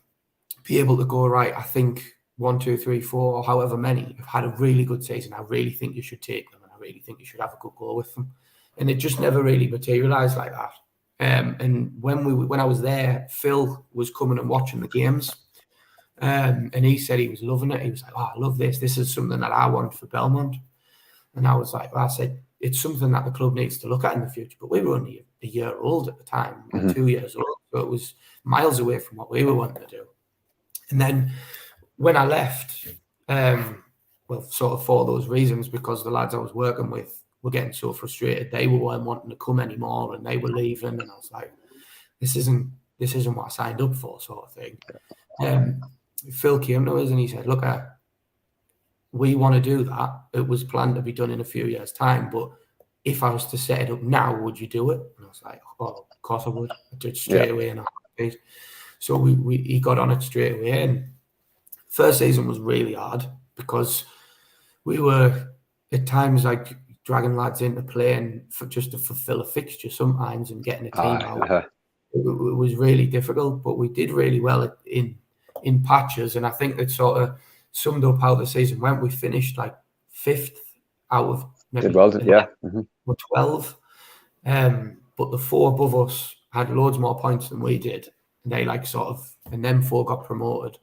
be able to go, right, I think 1, 2, 3, 4, or however many have had a really good season. I really think you should take them, and I really think you should have a good go with them. And it just never really materialised like that. And when I was there, Phil was coming and watching the games. And he said he was loving it. He was like, oh, I love this. This is something that I want for Belmont. And I was like, well, I said, it's something that the club needs to look at in the future. But we were only a year old at the time, 2 years old. So it was miles away from what we were wanting to do. And then when I left, well, sort of for those reasons, because the lads I was working with were getting so frustrated. They weren't wanting to come anymore, and they were leaving. And I was like, this isn't what I signed up for, sort of thing. Phil came to us and he said, look, we want to do that. It was planned to be done in a few years' time, but if I was to set it up now, would you do it? And I was like, oh, of course I would. I did straight away in a heartbeat. So he got on it straight away. And first season was really hard because we were at times like dragging lads into playing just to fulfill a fixture sometimes and getting a team out. It was really difficult, but we did really well in patches, and I think it sort of summed up how the season went. We finished like 5th out of maybe 12, but the 4 above us had loads more points than we did. And they and them 4 got promoted.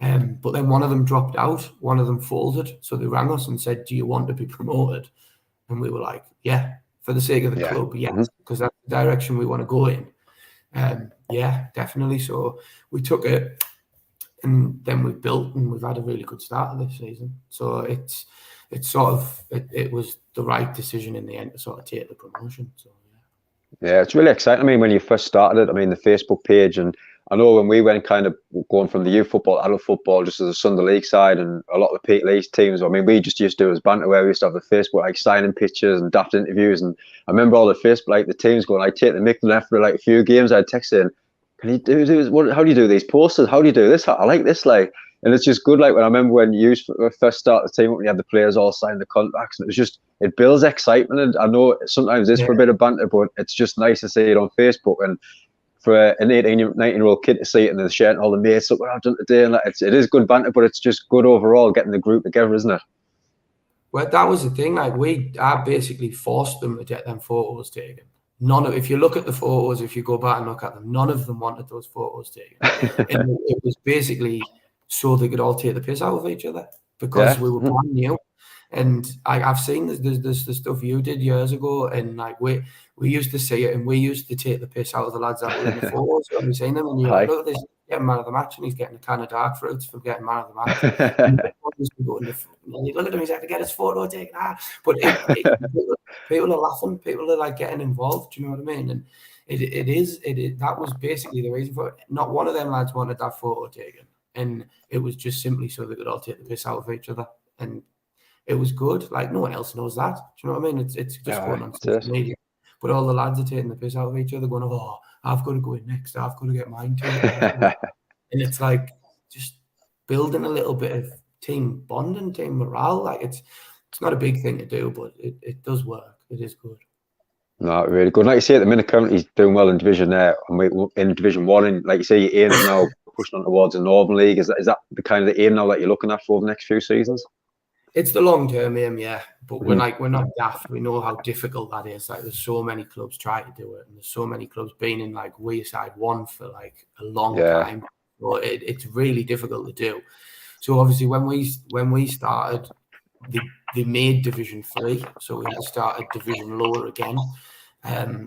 But then one of them dropped out, one of them folded, so they rang us and said, do you want to be promoted? And we were like, yeah, for the sake of the club, yes, because that's the direction we want to go in. Yeah, definitely. So we took it, and then we built, and we've had a really good start of this season. So it's sort of it was the right decision in the end to sort of take the promotion. So yeah, it's really exciting. I mean, when you first started it, I mean, the Facebook page, and I know when we went kind of going from the youth football, adult football, just as a Sunday League side, and a lot of the Pete League teams, I mean, we just used to do it as banter, where we used to have the Facebook, like, signing pictures and daft interviews. And I remember all the Facebook, like, the teams going, I'd take the mick, and after like a few games, I'd text in, can you do this? How do you do these posters? How do you do this? I like this. Like, And it's just good. Like when I remember when you first started the team, when you had the players all sign the contracts, and it builds excitement. And I know sometimes it's for a bit of banter, but it's just nice to see it on Facebook. And for an 18, 19-year-old kid to see it and they're sharing all the mates, look what I've done today. And it is good banter, but it's just good overall getting the group together, isn't it? Well, that was the thing. Like I basically forced them to get them photos taken. If you look at the photos, if you go back and look at them, none of them wanted those photos taken. And it was basically so they could all take the piss out of each other because we were brand new. And I've seen there's the stuff you did years ago, and like we used to see it, and we used to take the piss out of the lads that were in the photos when we seen them, and you're like, look at this, getting man of the match, and he's getting a can of dark fruits for getting man of the match. And you look at him, he's like to get his photo taken. But people are laughing, people are like getting involved. Do you know what I mean? And that was basically the reason for it. Not one of them lads wanted that photo taken, and it was just simply so they could all take the piss out of each other. And it was good. Like no one else knows that. Do you know what I mean? It's just going on social media. But all the lads are taking the piss out of each other, going, "Oh, I've got to go in next. I've got to get mine taken." And it's like just building a little bit of team bonding, team morale. Like it's not a big thing to do, but it does work. It is good. No, really good. Like you say, at the minute, currently doing well in Division there, in Division 1, and like you say, your aim is now pushing on towards the Northern League. Is that the kind of the aim now that you're looking at for the next few seasons? It's the long-term aim, yeah. But we're not daft. We know how difficult that is. Like there's so many clubs try to do it, and there's so many clubs been in like Wearside 1 for like a long time. So it's really difficult to do. So obviously when we started, they made Division 3, so we started division lower again.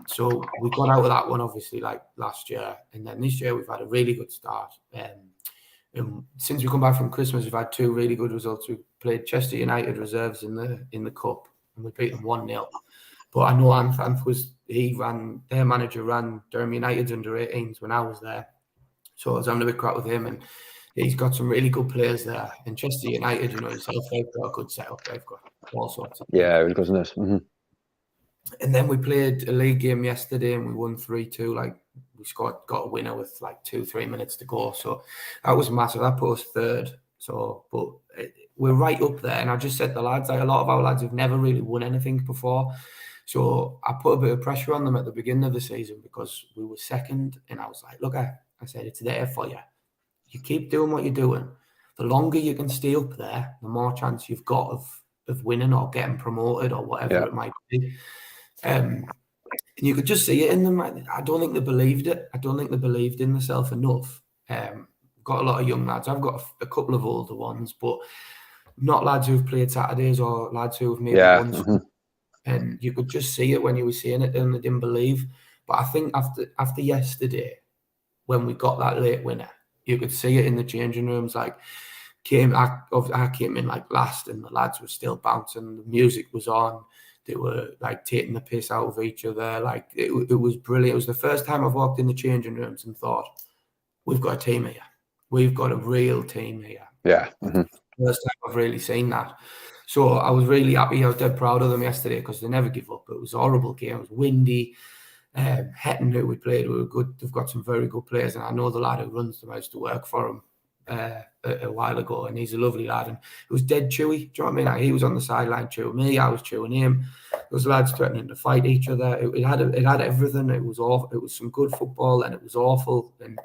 So we got out of that one obviously like last year, and then this year we've had a really good start. Since we come back from Christmas, we've had 2 really good results. We played Chester United reserves in the cup, and we beat them 1-0. But I know Anth their manager ran Durham United's under 18s when I was there, so I was having a big crack with him, and he's got some really good players there. And Chester United, you know yourself, they've got a good setup. They've got all sorts of really good, isn't it? And then we played a league game yesterday and we won 3-2. Like we got a winner with like 2-3 minutes to go. So that was massive. That put us third. So, but we're right up there. And I just said to the lads, like a lot of our lads have never really won anything before. So I put a bit of pressure on them at the beginning of the season because we were second. And I was like, look, I said, it's there for you. You keep doing what you're doing. The longer you can stay up there, the more chance you've got of winning or getting promoted or whatever it might be. And you could just see it in them. I don't think they believed it. I don't think they believed in themselves enough. Got a lot of young lads. I've got a couple of older ones, but not lads who've played Saturdays or lads who've maybe won. And you could just see it when you were seeing it, and they didn't believe. But I think after yesterday, when we got that late winner, you could see it in the changing rooms. Like I came in like last, and the lads were still bouncing. The music was on. They were like taking the piss out of each other. Like it was brilliant. It was the first time I've walked in the changing rooms and thought, we've got a team here. We've got a real team here. Yeah. First time I've really seen that. So I was really happy. I was dead proud of them yesterday because they never give up. It was a horrible game. It was windy. Hetton, who we played, were good. They've got some very good players, and I know the lad who runs them. I used to work for him a while ago, and he's a lovely lad. And it was dead chewy. Do you know what I mean? Like, he was on the sideline chewing me. I was chewing him. Those lads threatening to fight each other. It had everything. It was awful. It was some good football, and it was awful. And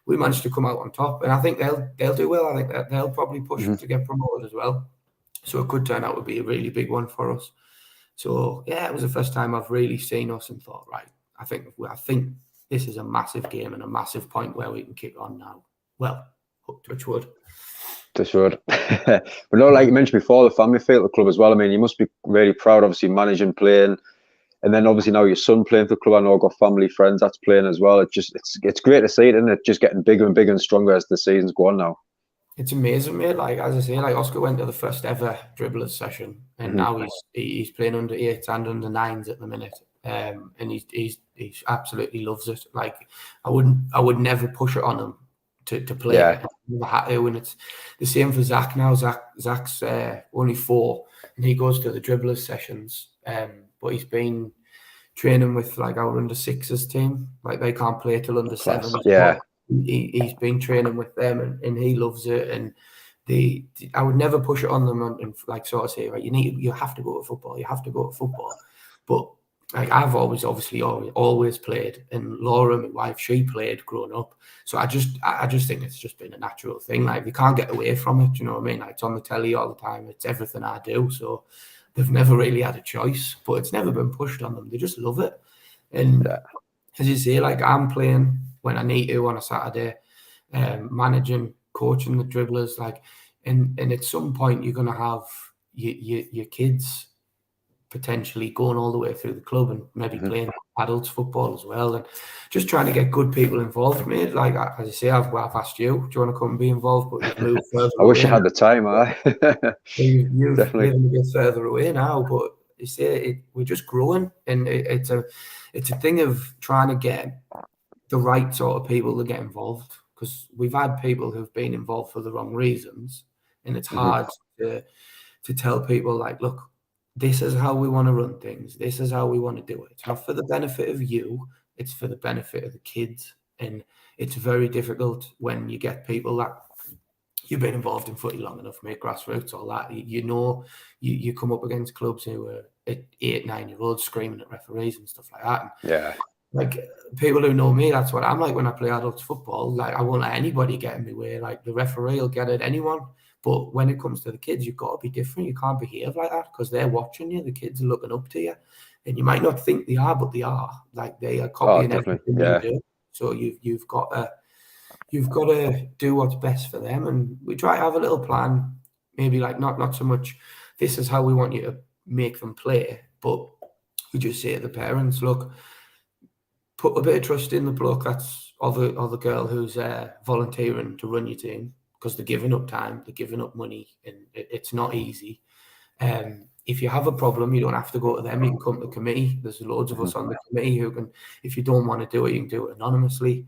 we managed to come out on top. And I think they'll do well. I think that they'll probably push to get promoted as well. So it could turn out to be a really big one for us. So yeah, it was the first time I've really seen us and thought, right, I think this is a massive game and a massive point where we can kick on now. Well, touch wood. Touch wood. But no, like you mentioned before, the family feel at the club as well. I mean, you must be really proud, obviously, managing, playing, and then obviously now your son playing for the club. I know I've got family, friends that's playing as well. It's great to see it, isn't it? Just getting bigger and bigger and stronger as the seasons go on now. It's amazing, mate. Like as I say, like Oscar went to the first ever dribblers session, and now he's playing under 8s and under 9s at the minute. And he absolutely loves it. Like I would never push it on him to play. Yeah. And it's the same for Zach now. Zach's only 4, and he goes to the dribblers sessions. But he's been training with like our under 6s team. Like they can't play till under 7s. Yeah. He's been training with them, and he loves it. And I would never push it on them and like sort of say, right, you have to go to football, you have to go to football. But like I've always played, and Laura, my wife, she played growing up. So I just think it's just been a natural thing. Like you can't get away from it. You know what I mean? Like it's on the telly all the time. It's everything I do. So they've never really had a choice, but it's never been pushed on them. They just love it. And as you say, like I'm playing when I need to on a Saturday, managing, coaching the dribblers, like, and at some point you're gonna have your kids potentially going all the way through the club and maybe playing adults football as well, and just trying to get good people involved, mate. Like as I say, I've asked you, do you want to come and be involved? But you've moved further. I wish I had the time. You've Definitely living a bit further away now, but you say we're just growing, and it's a thing of trying to get the right sort of people to get involved, because we've had people who've been involved for the wrong reasons, and it's hard to tell people like, look, this is how we want to run things. This is how we want to do it. It's not for the benefit of you. It's for the benefit of the kids. And it's very difficult when you get people that you've been involved in footy long enough, make grassroots, all that. You come up against clubs who are 8, 9-year-olds screaming at referees and stuff like that. Yeah. Like people who know me, that's what I'm like when I play adults football. Like I won't let anybody get in my way. Like the referee will get at anyone. But when it comes to the kids, you've got to be different. You can't behave like that because they're watching you. The kids are looking up to you. And you might not think they are, but they are. Like they are copying everything you do. So you've got to do what's best for them. And we try to have a little plan, maybe like not so much this is how we want you to make them play, but we just say to the parents, look, put a bit of trust in the bloke or the girl who's volunteering to run your team, because they're giving up time, they're giving up money, and it's not easy. If you have a problem, you don't have to go to them. You can come to the committee. There's loads of us on the committee who can, if you don't want to do it, you can do it anonymously.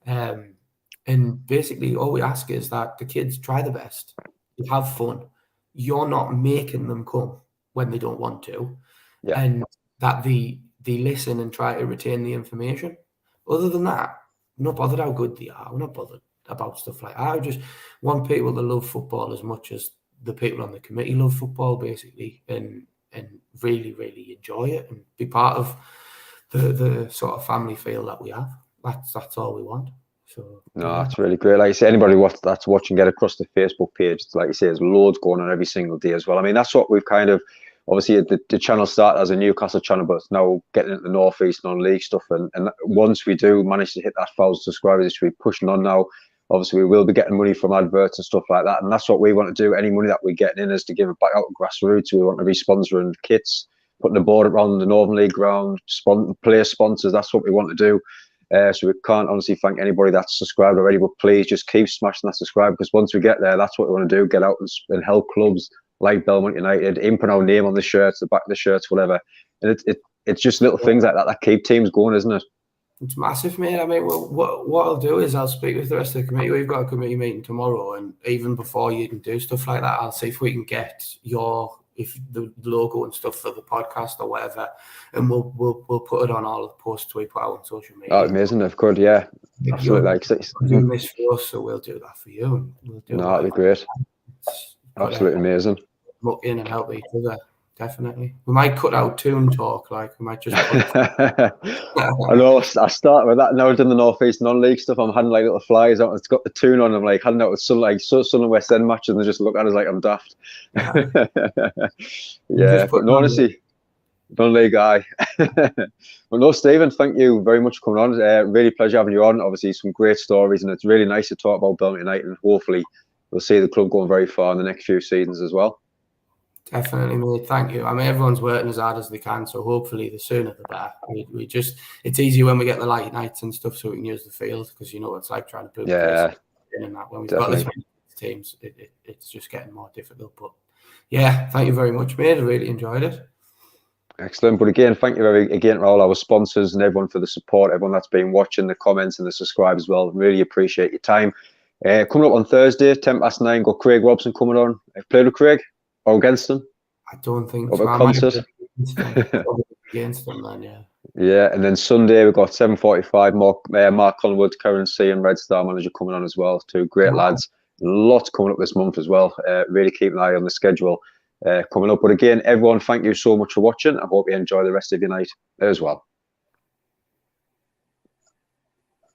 And basically, all we ask is that the kids try the best, you have fun. You're not making them come when they don't want to, and that they listen and try to retain the information. Other than that, we're not bothered how good they are. We're not bothered about stuff like that. I just want people to love football as much as the people on the committee love football, basically, and really, really enjoy it and be part of the sort of family feel that we have. That's all we want. So that's really great. Like you say, anybody that's watching, get across the Facebook page. Like you say, there's loads going on every single day as well. I mean, that's what we've kind of, obviously the channel started as a Newcastle channel, but it's now getting into the North East non-league stuff. And once we do manage to hit that 1,000 subscribers, which we're pushing on now, obviously we will be getting money from adverts and stuff like that. And that's what we want to do. Any money that we're getting in is to give it back out to grassroots. We want to be sponsoring kits, putting the board around the Northern League ground, player sponsors. That's what we want to do. So we can't honestly thank anybody that's subscribed already, but please just keep smashing that subscribe, because once we get there, that's what we want to do. Get out and help clubs like Belmont United, put our name on the shirts, the back of the shirts, whatever. And it's just little things like that keep teams going, isn't it? It's massive, mate. I mean, what I'll do is I'll speak with the rest of the committee. We've got a committee meeting tomorrow, and even before you can do stuff like that, I'll see if we can get if the logo and stuff for the podcast or whatever, and we'll put it on all the posts we put out on social media. Oh, amazing! If could, yeah, absolutely. Like doing this for us, so we'll do that for you. And we'll do that'd be great. Absolutely amazing. Look in and help each other. Definitely. We might cut out tune talk, like we might just I know I started with that now. I've done the North East non-league stuff. I'm handing like little flyers out, it's got the tune on. I'm like handing out with Sun and West End matches, and they just look at us like I'm daft. Yeah, but no, honestly, non-league guy. Well, no, Stephen, thank you very much for coming on. Really pleasure having you on. Obviously some great stories, and it's really nice to talk about Belmont United, and hopefully we'll see the club going very far in the next few seasons as well. Definitely, mate. Thank you. I mean, everyone's working as hard as they can, so hopefully the sooner the better. It's easy when we get the light nights and stuff, so we can use the field, because you know what it's like trying to put in and that. When we've got this many teams, it's just getting more difficult. But yeah, thank you very much, mate. I really enjoyed it. Excellent. But again, thank you again to all our sponsors and everyone for the support, everyone that's been watching, the comments and the subscribe as well. Really appreciate your time. Coming up on Thursday, 9:10, got Craig Robson coming on. I've played with Craig. Or against them? I don't think so. Against them, then, yeah. Yeah, and then Sunday we've got 7:45. Mark Collingwood, Currency, and Red Star manager coming on as well. Two great lads. Lots coming up this month as well. Really keep an eye on the schedule coming up. But again, everyone, thank you so much for watching. I hope you enjoy the rest of your night as well.